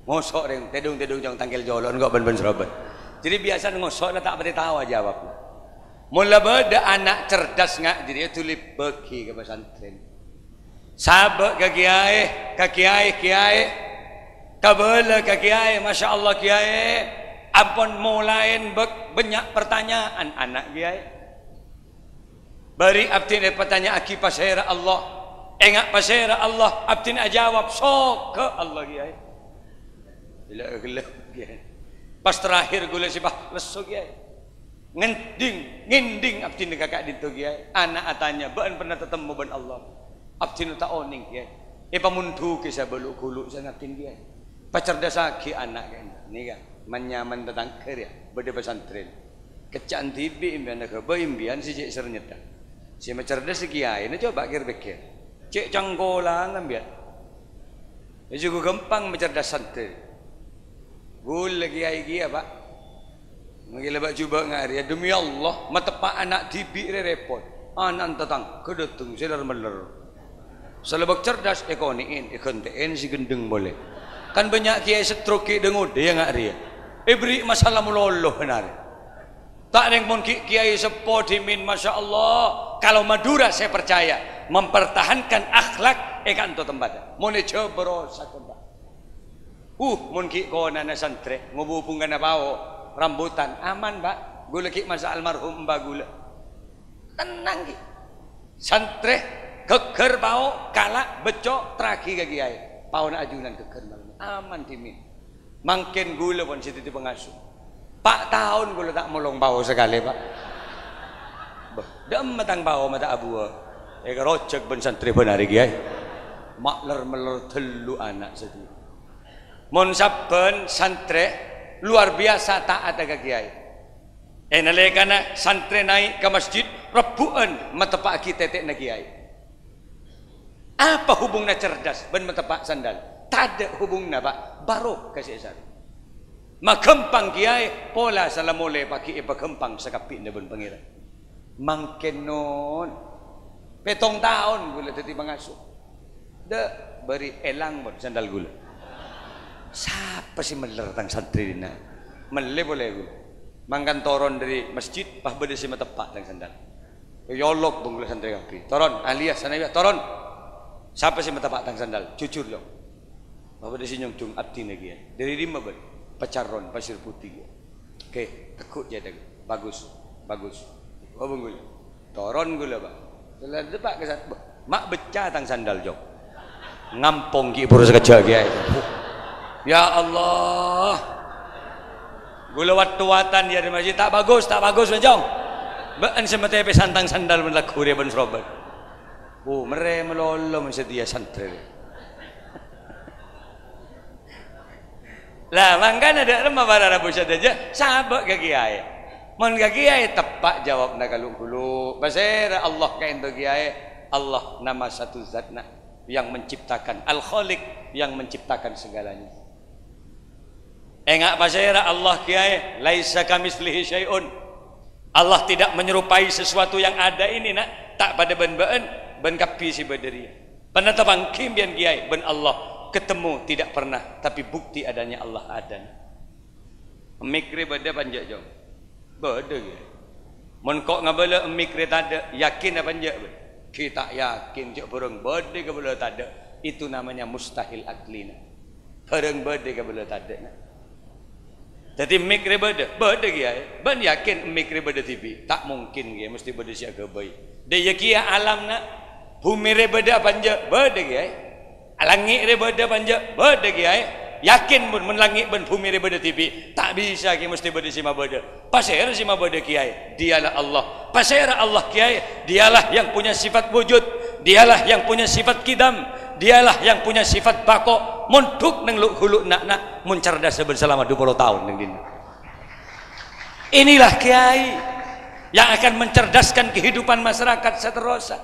Ngosok reng tedung jang tangkel jolon kok ben serobot. Jadi biasa ngosok lah tak pada tahu jawab. Mula beda anak cerdas ngak jadi tulip beki ke pesantren. Sabak ke kiai, kabela ke kiai, masya Allah kiai. Ampun mulain banyak pertanyaan anak kiai. Bari abdin pertanyaan aki pasera Allah, enggak pasera Allah, abdin ajawab sok ke Allah kiai. Gila kiai. Pas terakhir gula sibah lesu kiai. Nginding abdin kakak ditu kiai. Anak atanya ban pernah ketemu ban Allah. Abdin tak oning kiai. Pamuntu kisah beluk kuluk sangat tinggi kiai. Pacerdasaki anak kiai. Ni kan menyaman tentang kerja berde pesantren. Kecaan tibi imbian ke imbian si cek sernyeta. Si mencerdas si kiai, ini coba pikir. Cek canggolang ambil. Ini juga gampang mencerdas santai. Gula kiai kia pak. Menggila bak coba ngari. Demi Allah, matepak anak tibi repot. Anak tetang kedetung sedar meler. Selebak cerdas ekoniin, ikontein si gendeng boleh. Kan banyak kiai stroke dengut dia ngari. Beri masalah muloloh benar. Tak ada yang mungkin kiai sepo dimin, masya Allah. Kalau Madura saya percaya mempertahankan akhlak kanto tempat. Mone coba sakemba. Mungkin kau nana santre ngubungkan apa rambutan aman pak. Gula ki masa almarhum mbak gula. Tenang ki. Santre keker bau kalak becok traki ke kiai. Pau na ajunan keker malam. Aman dimin. Mangken gula pun situ pengasuh. Pak tahun gula tak mulung bau sekali pak. Dem matang bau mata abu. Rojek ben santri benar kiai. Makler meler telu anak sedih. Mon saben santri luar biasa taat ke kiai. Nalekana santri naik ke masjid rebuan matepak kita tetek na kiai. Apa hubungnya cerdas ben matepak sandal? Tak hubungnya pak. Baru kasih sari. Magempang kiai pola salamole paki iba gempang sakapi na ben pangira. Mangkenon petong tahun gula tadi mangasuh. De beri elang mod sandal gula. Siapa sih meler tang santri dina? Mele boleh gula. Mangkan toron dari masjid pah bede si matepak tang sandal. Yolok bung gula santri kaki. Toron alias sana ya toron. Siapa sih matepak tang sandal? Jujur lo. Pah bede si nyungcung abdi na kiai. Dari lima ben. Pecaron pasir putih. Oke, tekuk je dah. Bagus, bagus. Oh bungul. Toron gula pak. Setelah depak ke sana. Mak becah tang sandal jok. Ngampong ki pura sekejap kiai. Ya Allah. Gula watu-watan dia di masjid tak bagus mencong. Bean semete pe santang sandal men laku dia ben Robert. Oh, mere melolo men sedia santri. Lah mangkan ada remah para rabu saja sahabat ke kiai. Mon ke kiai tepak jawab nak kalau basira Allah kain tu kiai. Allah nama satu zatna yang menciptakan Al-Khaliq yang menciptakan segalanya. Engak basira Allah kiai laisa kamislihi syai'un. Allah tidak menyerupai sesuatu yang ada ini nak tak pada ben kapi si badari. Penetapan kimbian kiai ben Allah ketemu tidak pernah tapi bukti adanya Allah ada. Mikri beda panjak jom. Beda ke. Mun kok ngabala mikri tak ada yakin apa panjak. Kita yakin cak burung beda ke bela tak ada. Itu namanya mustahil aklina. Burung beda ke bela tak ada. Jadi mikri beda ke. Ben yakin mikri beda TV. Tak mungkin ke mesti beda siak ke bayi. Dia yakin alam nak bumi beda panjak beda ke. Langit dia beda panjang beda kiai yakin pun menlangit ben bumi dia beda TV tak bisa kiai mesti beda sima beda pasir sima beda kiai dialah Allah pasir Allah kiai dialah yang punya sifat wujud dialah yang punya sifat kidam dialah yang punya sifat bako muntuk neng luk huluk nak mun cerdas selama 20 tahun neng dina. Inilah kiai yang akan mencerdaskan kehidupan masyarakat seterusnya.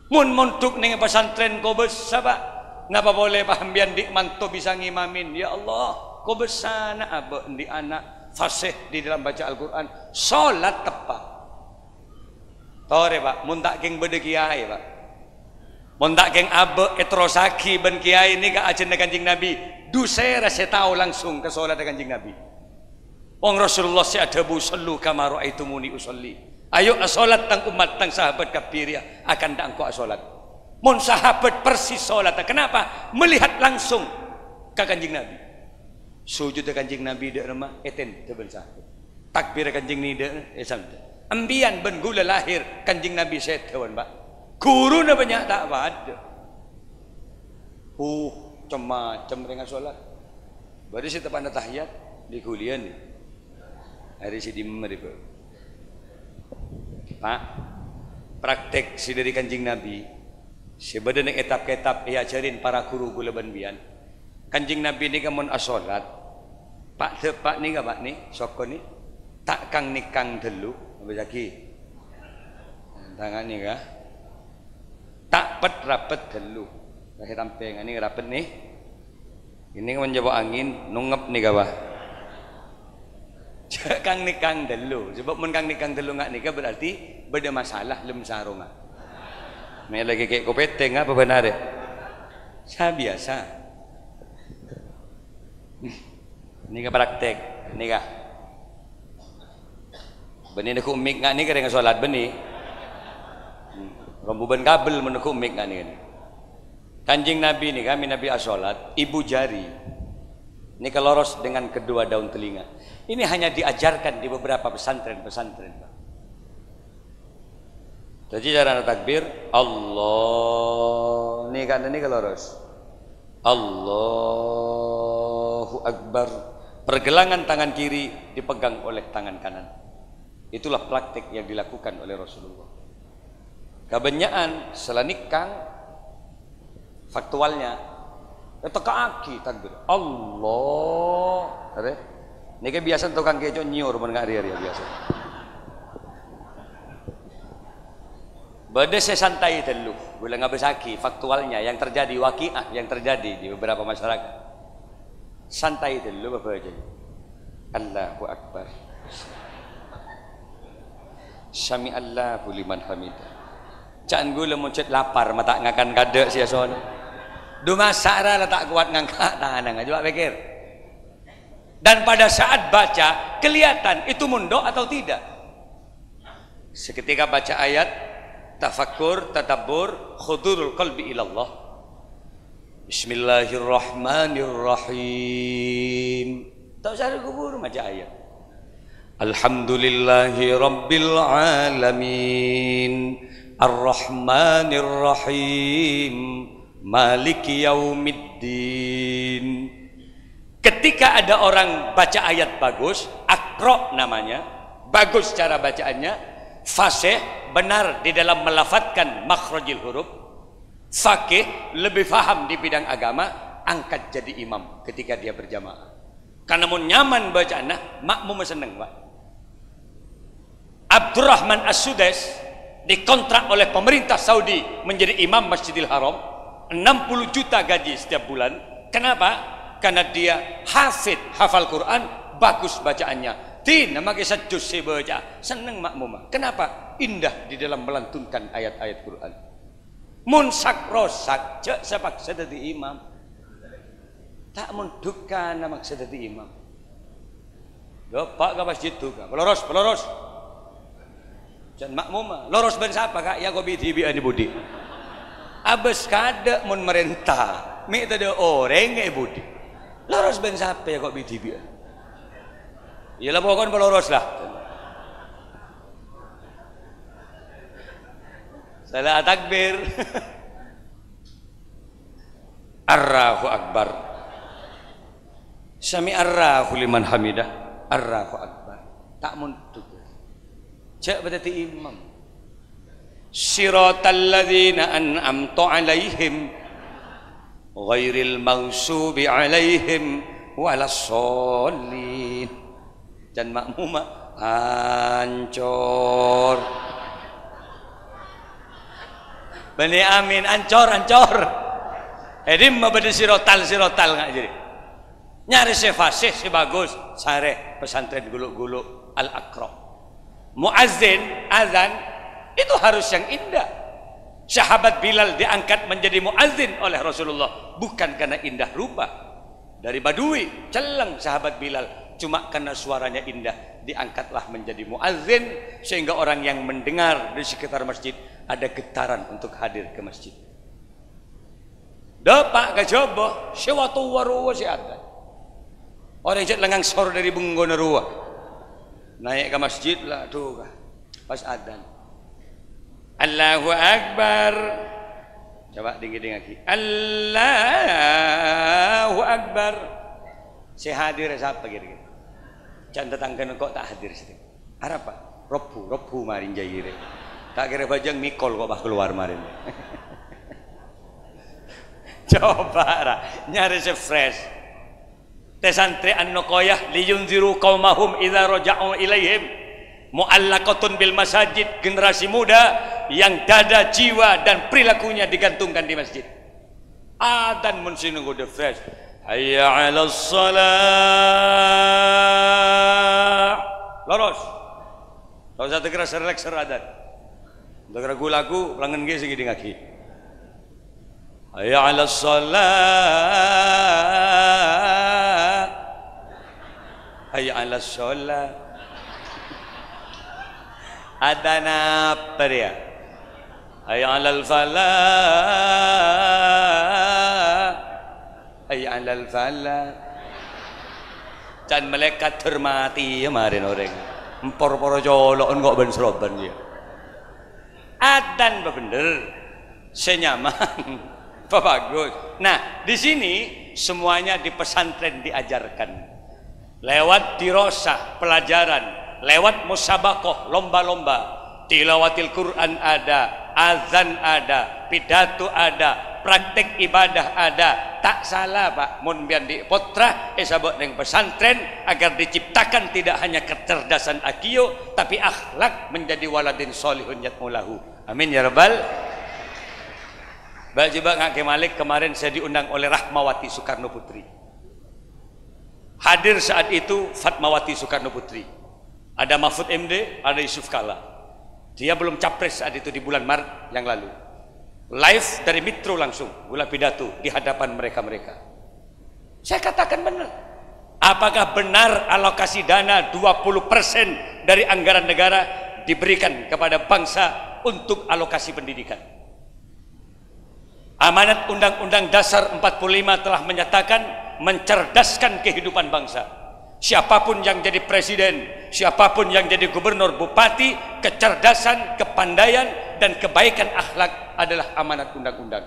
Mun muntuk neng pesantren kau besar napa boleh pahambian di mantu bisa ngimamin ya Allah kau besana abah di anak fasih di dalam baca Al-Quran solat tepat tore pak mun tak keng bede kiai pak mun tak keng abah etrosaki ben kiai ini ke ajen kanjing Nabi dusera saya tahu langsung ke solat kanjing Nabi wong Rasulullah si adabu sallu kama ra'aitumuni usolli ayo solat tang umat tang sahabat kapiria akan tak engkau solat. Mon sahabat persis solat. Kenapa? Melihat langsung ke kanjing Nabi. Sujud ke kanjing Nabi dek remah eten teben sahabat. Takbir kanjing ni dek sampai. Ambian ben gula lahir kanjing Nabi setawan pak. Guru na banyak tak ada. Macam dengan solat. Baru si tepan tahiyat di kuliah ni. Hari si dimmer itu. Pak, praktek si dari kanjing Nabi. Sebeda neng etap-etap ia ajarin para guru gula banbian. Kanjing Nabi ni kamun asolat. Pak tepak ni pak ni soko ni tak kang nikang delu. Apa lagi? Tangan ni kah? Tak pet rapet delu. Kasih tampeng ni rapet ni. Ini kan menjawab angin nungep ni kah? Kang nikang delu. Sebab mun kang nikang delu ngak nikah berarti beda masalah lem sarunga. Ini lagi kayak kopeteng apa benar? Saya biasa. Ini kah praktek, ini kah? Benih nak umik ngak ni kerana solat benih. Rambuban kabel menuk umik ngak ni. Kanjing Nabi ni kami Nabi asolat, ibu jari. Ini keloros dengan kedua daun telinga. Ini hanya diajarkan di beberapa pesantren-pesantren. Jadi cara takbir Allah ni kan ini keloros. Allahu Akbar pergelangan tangan kiri dipegang oleh tangan kanan. Itulah praktik yang dilakukan oleh Rasulullah. Kebanyakan selanikang faktualnya teka aki takbir Allah. Ini kan biasa tukang kejo nyur menengah dia biasa. Bade saya santai dulu, boleh nggak besaki faktualnya yang terjadi waqiah yang terjadi di beberapa masyarakat. Santai dulu bapak aja. Allahu Akbar. Sami Allahu liman hamidah. Jangan gula muncul lapar mata ngakan kada sia sono. Du masara lah tak kuat ngangkat tangan coba pikir. Dan pada saat baca kelihatan itu mundok atau tidak. Seketika baca ayat tafakkur, tadabbur, khudurul qalbi ilallah. Bismillahirrahmanirrahim. Tak usah kubur baca ayat. Alhamdulillahi rabbil alamin. Ar-Rahmanir-Rahim. Maliki yaumiddin. Ketika ada orang baca ayat bagus, akro namanya, bagus cara bacaannya, fasih, benar di dalam melafatkan makhrajil huruf, fakih, lebih faham di bidang agama, angkat jadi imam ketika dia berjamaah. Karena mau nyaman bacaannya, makmum seneng Pak. Abdurrahman As-Sudais dikontrak oleh pemerintah Saudi menjadi imam Masjidil Haram, 60 juta gaji setiap bulan. Kenapa? Karena dia hafal Quran, bagus bacaannya. Nama kisah juz baca, seneng makmum. Kenapa? Indah di dalam melantunkan ayat-ayat Quran. Munsak rosak, cek sepaksa jadi imam. Tak mundukan nama kisah jadi imam. Pak ke masjid tu, peloros. Jangan makmum, loros ben siapa kak? Ya kau biti biar budi. Abes kada mun merentah, mi tadi orang nggak budi. Loros ben siapa ya kau biti biar? Iyalah pokoknya peloros lah. Salah takbir. Allahu Akbar. Sami Allahu liman hamidah. Allahu Akbar. Tak muntuk. Cek berarti imam. Siratal ladzina an'amta 'alaihim ghairil maghsubi 'alaihim walassallin. Dan makmum ancor. Bani amin ancor. Edim mabade siratal enggak jadi. Nyari sefasih si bagus, sare pesantren guluk-guluk al-Aqra. Muazzin azan itu harus yang indah. Sahabat Bilal diangkat menjadi muazzin oleh Rasulullah bukan karena indah rupa. Dari Badui celeng sahabat Bilal, cuma karena suaranya indah diangkatlah menjadi muazzin sehingga orang yang mendengar di sekitar masjid ada getaran untuk hadir ke masjid. Dapat kajobo sewatu waruwa si ada. Orang yang lengang sor dari bunggona ruwa. Naik ke masjid lah tuh pas adzan. Allahu Akbar. Coba tinggi-tinggi lagi. Allahu Akbar. Saya hadir siapa kira-kira? Jangan tetangga kok tak hadir situ. Harap Pak. Robbu marin jaire. Tak kira bajang mikol kok bah keluar marin. Coba lah nyari fresh. Santri an-Nuqayah liyunziru qaumahum idza raja'u ilaihim. Mu'allaqatun bil masajid, generasi muda yang dada, jiwa dan perilakunya digantungkan di masjid. Adzan mun sinunggu the fresh. Hayya 'alas shalah. Loros. Tahu satu kira relax adzan. Untuk lagu langen ge segini ngaki. Hayya 'alas shalah. Hayya 'alas shalah. Adana pria. Hayya 'alal falah. Hayya 'alal falah. Can malaikat hormati kemarin orang. Empor-poro colok kok ben seroban dia. Adzan bener. Senyaman. Bagus. Nah, di sini semuanya di pesantren diajarkan. lewat dirosah pelajaran, lewat musabakoh lomba-lomba, tilawatil Quran ada, azan ada, pidato ada, praktek ibadah ada. Tak salah Pak, mun bian di potrah sabot neng pesantren agar diciptakan tidak hanya kecerdasan akio tapi akhlak menjadi waladin solihun yatmulahu. Amin ya rabbal. Mbak Jiba Ngake Malik kemarin saya diundang oleh Rahmawati Soekarno Putri. Hadir saat itu Fatmawati Soekarno Putri. Ada Mahfud MD, ada Yusuf Kala. Dia belum capres saat itu di bulan Maret yang lalu. Live dari Mitro langsung, gula pidato di hadapan mereka-mereka. Saya katakan benar. Apakah benar alokasi dana 20% dari anggaran negara diberikan kepada bangsa untuk alokasi pendidikan? Amanat Undang-Undang Dasar 45 telah menyatakan mencerdaskan kehidupan bangsa. Siapapun yang jadi presiden, siapapun yang jadi gubernur, bupati, kecerdasan, kepandaian, dan kebaikan akhlak adalah amanat undang-undang.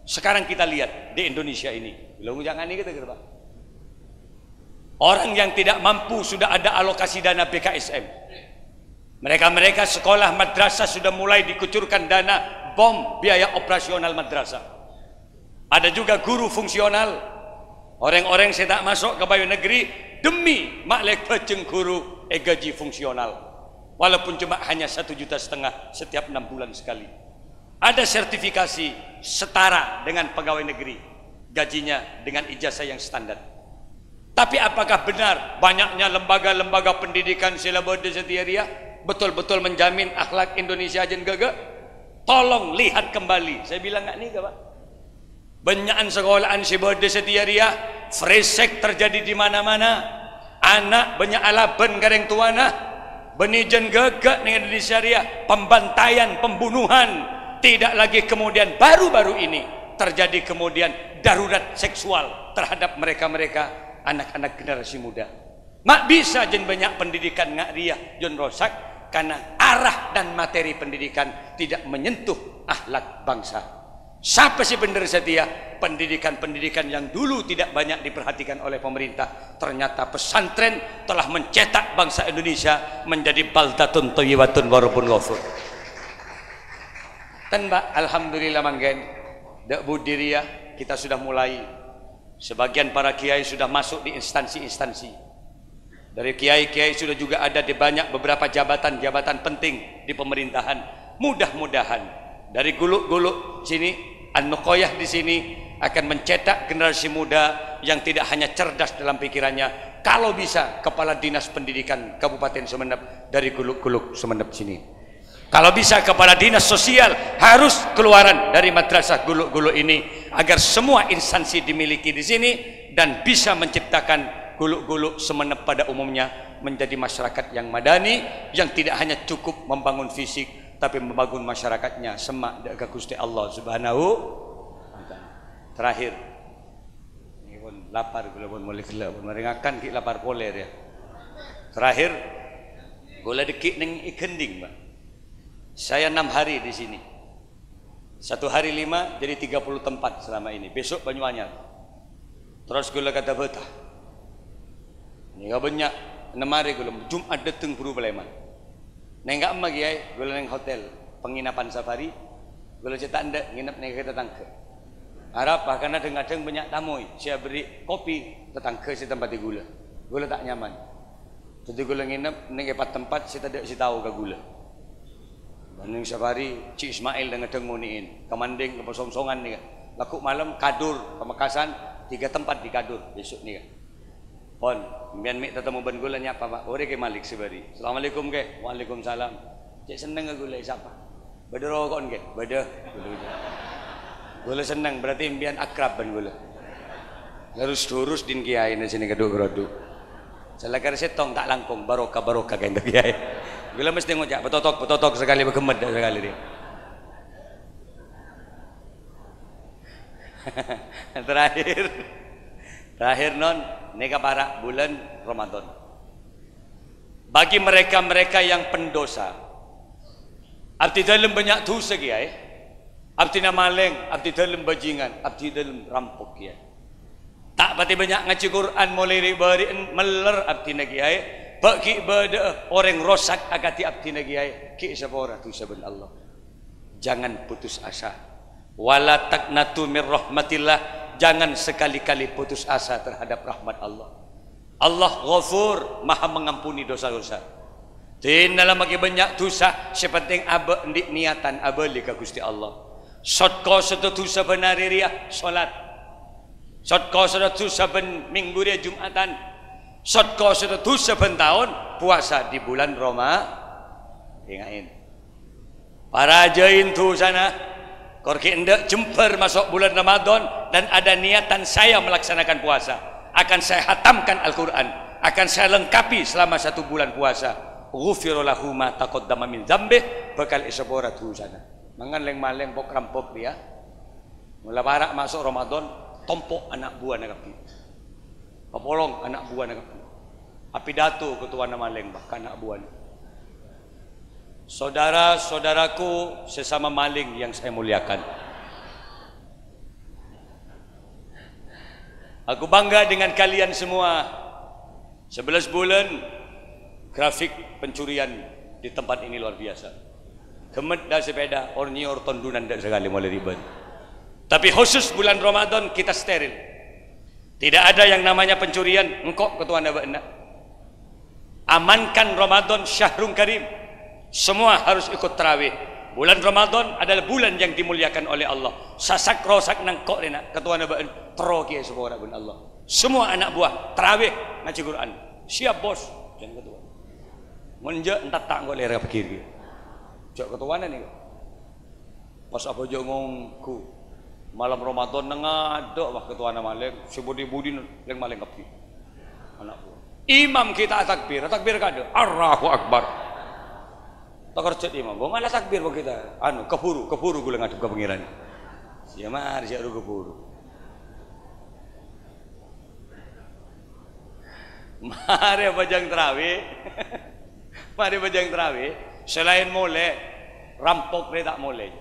Sekarang kita lihat di Indonesia ini, belum jangan ini kita kira, Pak. Orang yang tidak mampu sudah ada alokasi dana BKSM. Mereka-mereka sekolah madrasah sudah mulai dikucurkan dana bom biaya operasional madrasah. Ada juga guru fungsional. Orang-orang saya tak masuk ke Bayu Negeri demi maklek peceng guru gaji fungsional, walaupun cuma hanya 1,5 juta setiap 6 bulan sekali. Ada sertifikasi setara dengan pegawai negeri, gajinya dengan ijazah yang standar. Tapi apakah benar banyaknya lembaga-lembaga pendidikan silabode setiaria betul-betul menjamin akhlak Indonesia ajen gagak? Tolong lihat kembali. Saya bilang nggak nih Pak. Banyakan sekolahan silabode setiaria, fresek terjadi di mana-mana. Anak banyak alaban gareng tuana, benijen gagak nih Indonesia ria, pembantaian, pembunuhan. Tidak lagi kemudian baru-baru ini terjadi kemudian darurat seksual terhadap mereka-mereka anak-anak generasi muda. Mak bisa jen banyak pendidikan ngak ria jon rosak karena arah dan materi pendidikan tidak menyentuh akhlak bangsa. Siapa sih benar setia? Pendidikan-pendidikan yang dulu tidak banyak diperhatikan oleh pemerintah, ternyata pesantren telah mencetak bangsa Indonesia menjadi baldatun thayyibatun wa rabbun ghafur. Dan Mbak, alhamdulillah manggen dak budiria kita sudah mulai. Sebagian para kiai sudah masuk di instansi-instansi. Dari kiai-kiai sudah juga ada di banyak beberapa jabatan-jabatan penting di pemerintahan. Mudah-mudahan dari guluk-guluk sini, An-Nuqoyah di sini akan mencetak generasi muda yang tidak hanya cerdas dalam pikirannya. Kalau bisa kepala dinas pendidikan Kabupaten Sumeneb dari guluk-guluk Sumeneb sini. Kalau bisa kepala dinas sosial harus keluaran dari madrasah guluk-guluk ini agar semua instansi dimiliki di sini dan bisa menciptakan guluk-guluk Sumeneb pada umumnya menjadi masyarakat yang madani yang tidak hanya cukup membangun fisik tapi membangun masyarakatnya semak daga Gusti Allah Subhanahu wa taala. Terakhir ini pun lapar gula pun mulai gelap meringakan ki lapar poler ya. Terakhir gula dekik ning igending Mbak. Saya 6 hari di sini. 1 hari 5 jadi 30 tempat selama ini. Besok Banyuanyar. Terus gula kata betah. Ini gak banyak 6 hari gula Jumat datang buru beleman. Nenggak emak kiai gula neng hotel penginapan safari. Gula cetak ndak nginep neng tetangga. Harap bahkan kadang-kadang banyak tamu. Saya beri kopi tetangga si tempat di gula. Gula tak nyaman. Jadi gula nginep neng tempat saya tidak si tahu ke gula. Neng safari Cik Ismail dengan nguniin kemanding ke Posongsongan nih. Laku malam Kadur Pamekasan 3 tempat di Kadur besok nih. Pon, mbian mik tetemu ben gula nyapa Pak. Ore ke Malik Sibari. Assalamualaikum ke. Waalaikumsalam. Cek seneng ke gula siapa? Bade rokok ke. Bade. Gula seneng berarti mbian akrab ben gula. Harus durus din kiai di sini keduk-keduk. Selakar setong tak langkung barokah kenda kiai. Gula mesti ngojak betotok sekali begemet sekali dia. Terakhir non neka para bulan Ramadan. Bagi mereka-mereka yang pendosa, abdi dalam banyak dosa kiai, abdi na maleng, abdi dalam bajingan, abdi dalam rampok kiai. Tak Tak pati banyak ngaji Quran mulai beri meler abdi nagiai. Bagi beda orang rosak agati abdi nagiai. Ki sabora tu saban Allah. Jangan putus asa. Wala taqnatu mir rahmatillah. Jangan sekali-kali putus asa terhadap rahmat Allah. Allah Ghafur, Maha mengampuni dosa-dosa. Tinalah bagi banyak dosa, sepenting aba ndik niatan abali ka Gusti Allah. Sotko setetu saben hari ria salat. Sotko setetu saben minggu ria Jumatan. Sotko setetu saben tahun puasa di bulan Ingain. Para jain tu sana korki hendak jemper masuk bulan Ramadan dan ada niatan saya melaksanakan puasa, akan saya hatamkan Al-Quran, akan saya lengkapi selama 1 bulan puasa. Ghufira lahu ma taqaddama min dzambih, bakal isabora tu sana. Mangan leng-maleng pok rampok dia. Mula barak masuk Ramadan, tompok anak buah nak api. Papolong anak buah nak api. Api datu ketua nama leng bahkan anak buah. Saudara-saudaraku sesama maling yang saya muliakan. Aku bangga dengan kalian semua. 11 bulan grafik pencurian di tempat ini luar biasa. Kemet dah sepeda, ornyor tondunan dah sekali mulai ribet. Tapi khusus bulan Ramadan kita steril. Tidak ada yang namanya pencurian. Engkau ketua anda benar. Amankan Ramadan Syahrul Karim. Semua harus ikut tarawih. Bulan Ramadan adalah bulan yang dimuliakan oleh Allah. Sasak rosak nangkok dena ketua nabaan teroki semua orang Allah. Semua anak buah tarawih ngaji Quran. Siap bos, jangan ketua. Menjak entar tak ngoleh ra pikir. Jok ketua ni. Pas apa jo ngongku. Malam Ramadan nengadok bah ketua nama leng sebudi-budi leng maleng kapi. Anak buah. Imam kita takbir kada. Allahu Akbar. Tak imam, gong ala takbir bang kita. Kepuru gula ngadep ke pengiran. Siapa mar siapa kepuru. Mari bajang terawih, mari bajang terawih. Selain mulai rampok ni tak mulai.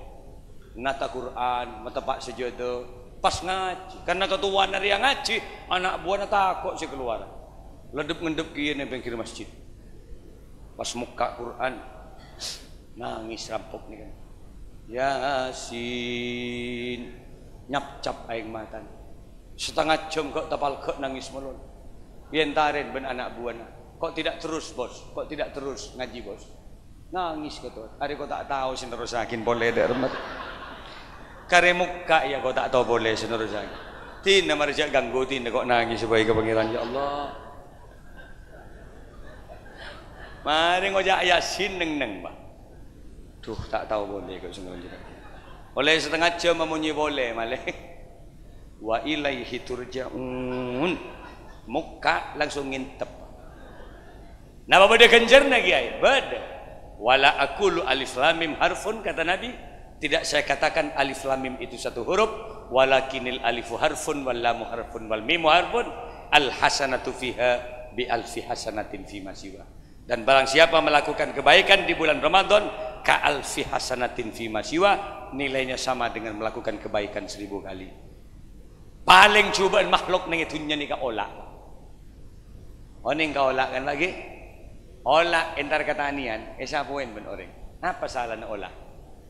Nata Quran, matapak sejodoh, pas ngaji. Karena ketuaan dari yang ngaji, anak buah nak takut si keluar. Ledep ngendep kia ni bengkir masjid. Pas muka Quran. Nangis rampok ni kan. Yasin nyap-cap aing matan. Setengah jam kok tapal kok nangis melon. Bientaren ben anak buana. Kok tidak terus bos? Kok tidak terus ngaji bos? Nangis kok tuh. Hari kok tak tahu senerusakin boleh dak remet. Kare muka ya kok tak tahu boleh senerusakin. Tina marja ganggu tina kok nangis sebagai pangeran ya Allah. Mari ngojak Yasin neng bah. Tuh tak tahu boleh kok sungguh je. Oleh setengah jam memunyi boleh malih. Wa ilaihi turja'un. Muka langsung ngintep. Napa beda kenjer lagi ay? Beda. Wala aqulu alif lam mim harfun kata Nabi. Tidak saya katakan alif lam mim itu satu huruf. Walakinil alifu harfun wal lamu harfun wal mimu harfun. Al hasanatu fiha bi alfi hasanatin fi masiwa. Dan barang siapa melakukan kebaikan di bulan Ramadan, ka alfi hasanatin fi masiwa, nilainya sama dengan melakukan kebaikan 1000 kali. Paling cobaan makhluk nang itunya ni ka olak. Oning ka olak kan lagi? Olak entar katanian, sapuin ben orang. Apa salah na olak?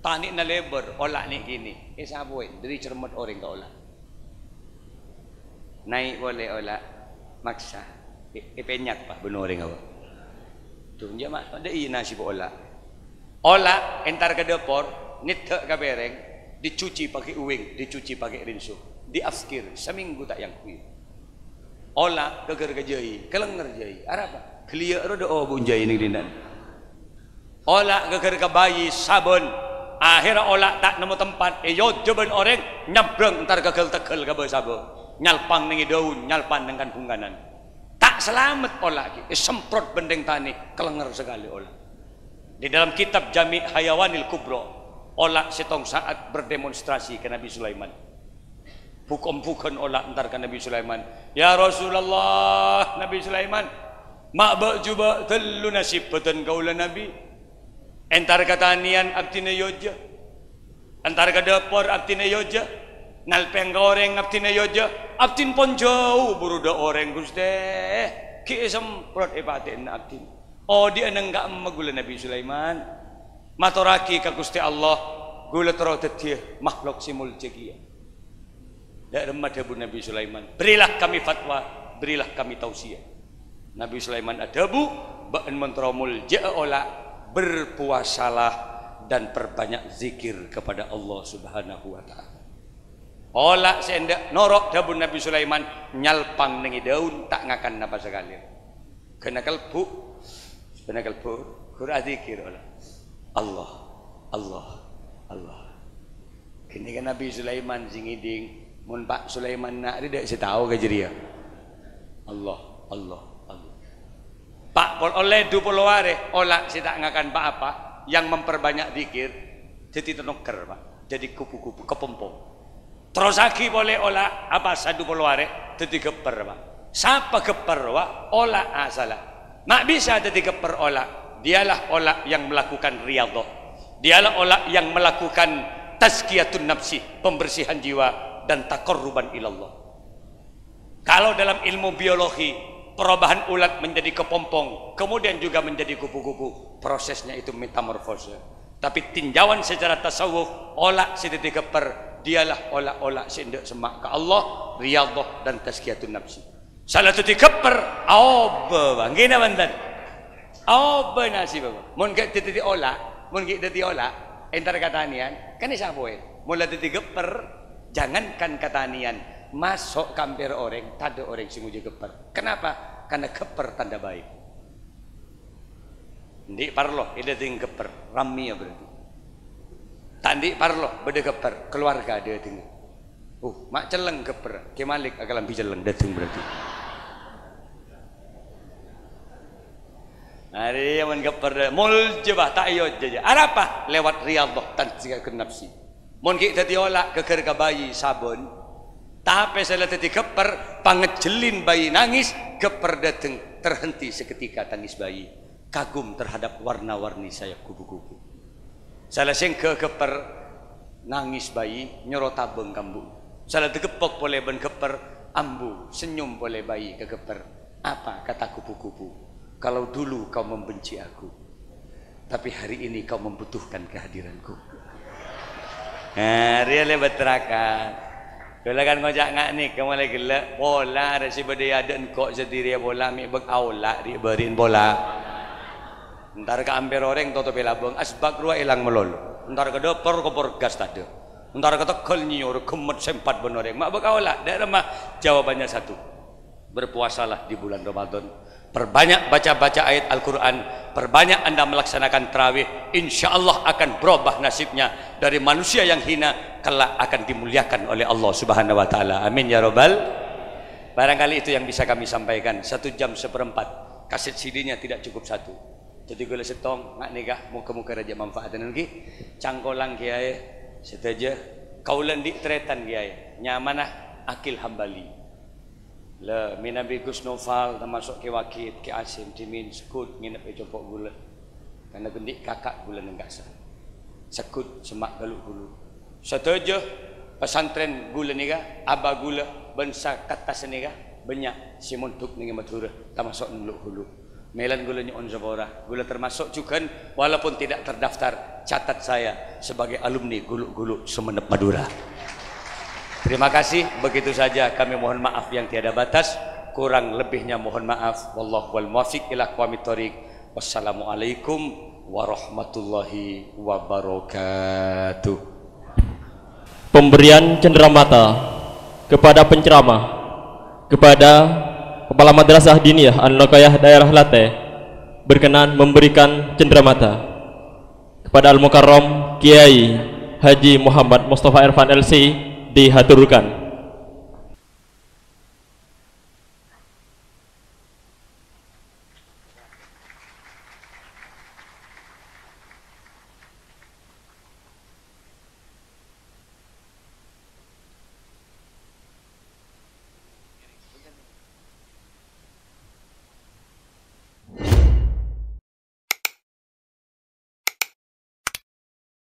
Tani na labor, olak ni kini. Sapuin, dari cermat orang ka olak. Naik boleh olak, maksa. Penyak pak ben orang awak. Tu dia mak ada nasi bola. Olah entar ke dapur, nitek ke bereng, dicuci pakai uwing, dicuci pakai rinso, diafkir seminggu tak yang kui. Olah geger kejai, kelenger jai. Apa? Clear roda oh bunjai ni dinan. Olah geger ke bayi sabun. Akhirnya olah tak nemu tempat. Yo jaban orang nyabrang entar gagal tekel ke sabun. Nyalpang nengi daun, nyalpan dengan pungganan. Tak selamat olah lagi. Semprot bendeng tani, kelenger sekali olah. Di dalam kitab Jami' Hayawanil Kubro, olah setong saat berdemonstrasi ke Nabi Sulaiman. Bukan olah entar ke Nabi Sulaiman. Ya Rasulullah, Nabi Sulaiman, mak juba telu nasib peten kaulah Nabi. Entar katanian abdina yoja, entar ke dapur abdina yoja. nalpeng goreng abtin ayo aja abtin pon jauh buruda orang Gusti ki semprot epatin abtin oh dia nenggak magula Nabi Sulaiman maturaki ka Gusti Allah gula tero tetih makhluk simul cekia dak remah dabu Nabi Sulaiman berilah kami fatwa berilah kami tausiah Nabi Sulaiman adabu ba'an mentromul ja'ola berpuasalah dan perbanyak zikir kepada Allah Subhanahu wa ta'ala. Ola sendak norok dabun Nabi Sulaiman nyalpang nengi daun tak ngakan napa sekali. Kena kalbu kura zikir ola. Allah Allah Allah. Kini kan Nabi Sulaiman singiding mun Pak Sulaiman nak dia setahu ke jeria. Allah Allah Allah. Pak pol oleh du poloware ola sidak ngakan pak apa yang memperbanyak zikir jadi tenoker Pak jadi kupu-kupu kepompong terus lagi boleh olah apa sadu polware jadi geper Pak siapa geper Pak olah asalah mak bisa jadi geper olah dialah olah yang melakukan riyadhah dialah olah yang melakukan tazkiyatun nafsi pembersihan jiwa dan taqarruban ilallah. Kalau dalam ilmu biologi perubahan ulat menjadi kepompong kemudian juga menjadi kupu-kupu prosesnya itu metamorfose tapi tinjauan secara tasawuf olah sedeti keper dialah olah sendek semak ke Allah riyadhah dan tazkiyatun nafsi salah tu keper aoba gina bantan aoba nasi baba mun gak teti olah mun gak teti olah entar katanian kan isa poe mula teti keper jangankan katanian masuk kampir orang tak ada orang sing uji keper kenapa karena keper tanda baik ndik parlo ida ting keper rami ya berarti tak ndik parlo beda keper keluarga dia ting mak celeng keper ke malik akalan bi celeng dating berarti hari yang keper mul jebah tak yo jaja apa lewat riyadhah tazkiyatun nafsi mun ki dadi olah keker ka bayi sabun tapi saya tadi keper pangejelin bayi nangis keper dateng terhenti seketika tangis bayi kagum terhadap warna-warni sayap kupu-kupu salah sing keper nangis bayi nyorot tabeng kambu salah tegepok boleh ben keper ambu senyum boleh bayi ke keper apa kata kupu-kupu kalau dulu kau membenci aku tapi hari ini kau membutuhkan kehadiranku dia lebat terakan kalau kan ngojak ngak ni kamu lagi gelak bola resi berdaya ada engkau sendiri bola mi beg aula di berin bola entar ke ambil orang toto belabung asbak ruah hilang melolo entar ke dopor kopor gas tadi entar ke tekol nyiur kemet sempat benoreng mak beg aula daerah mah jawabannya satu berpuasalah di bulan Ramadan perbanyak baca-baca ayat Al-Quran perbanyak anda melaksanakan tarawih insyaallah akan berubah nasibnya dari manusia yang hina kelak akan dimuliakan oleh Allah Subhanahu wa taala amin ya robbal barangkali itu yang bisa kami sampaikan 1 jam seperempat kaset CD-nya tidak cukup satu jadi gue setong ngak nikah muka-muka raja manfaatan lagi cangkolang kiai seteja kaulan di tretan kiai nyamanah akil hambali le minabi Gus Noval termasuk ke Wakit ke Asim Timin sekut nginep e copok gula karena gendik kakak gula nenggak sah sekut semak galuk gulu setuju pesantren gula niga aba gula bensa kata seniga banyak simuntuk ning Madura termasuk nuluk gulu melan gula nyon Zabora gula termasuk juga walaupun tidak terdaftar catat saya sebagai alumni gulu-gulu Sumenep Madura. Terima kasih, begitu saja kami mohon maaf yang tiada batas, kurang lebihnya mohon maaf. Wallahu wal muwaffiq ila aqwamit thoriq. Wassalamualaikum warahmatullahi wabarakatuh. Pemberian cenderamata kepada penceramah kepada Kepala Madrasah Diniyah An-Nokayah Daerah Late berkenan memberikan cenderamata kepada Al-Mukarram Kiai Haji Muhammad Mustafa Irfan LC dihaturkan.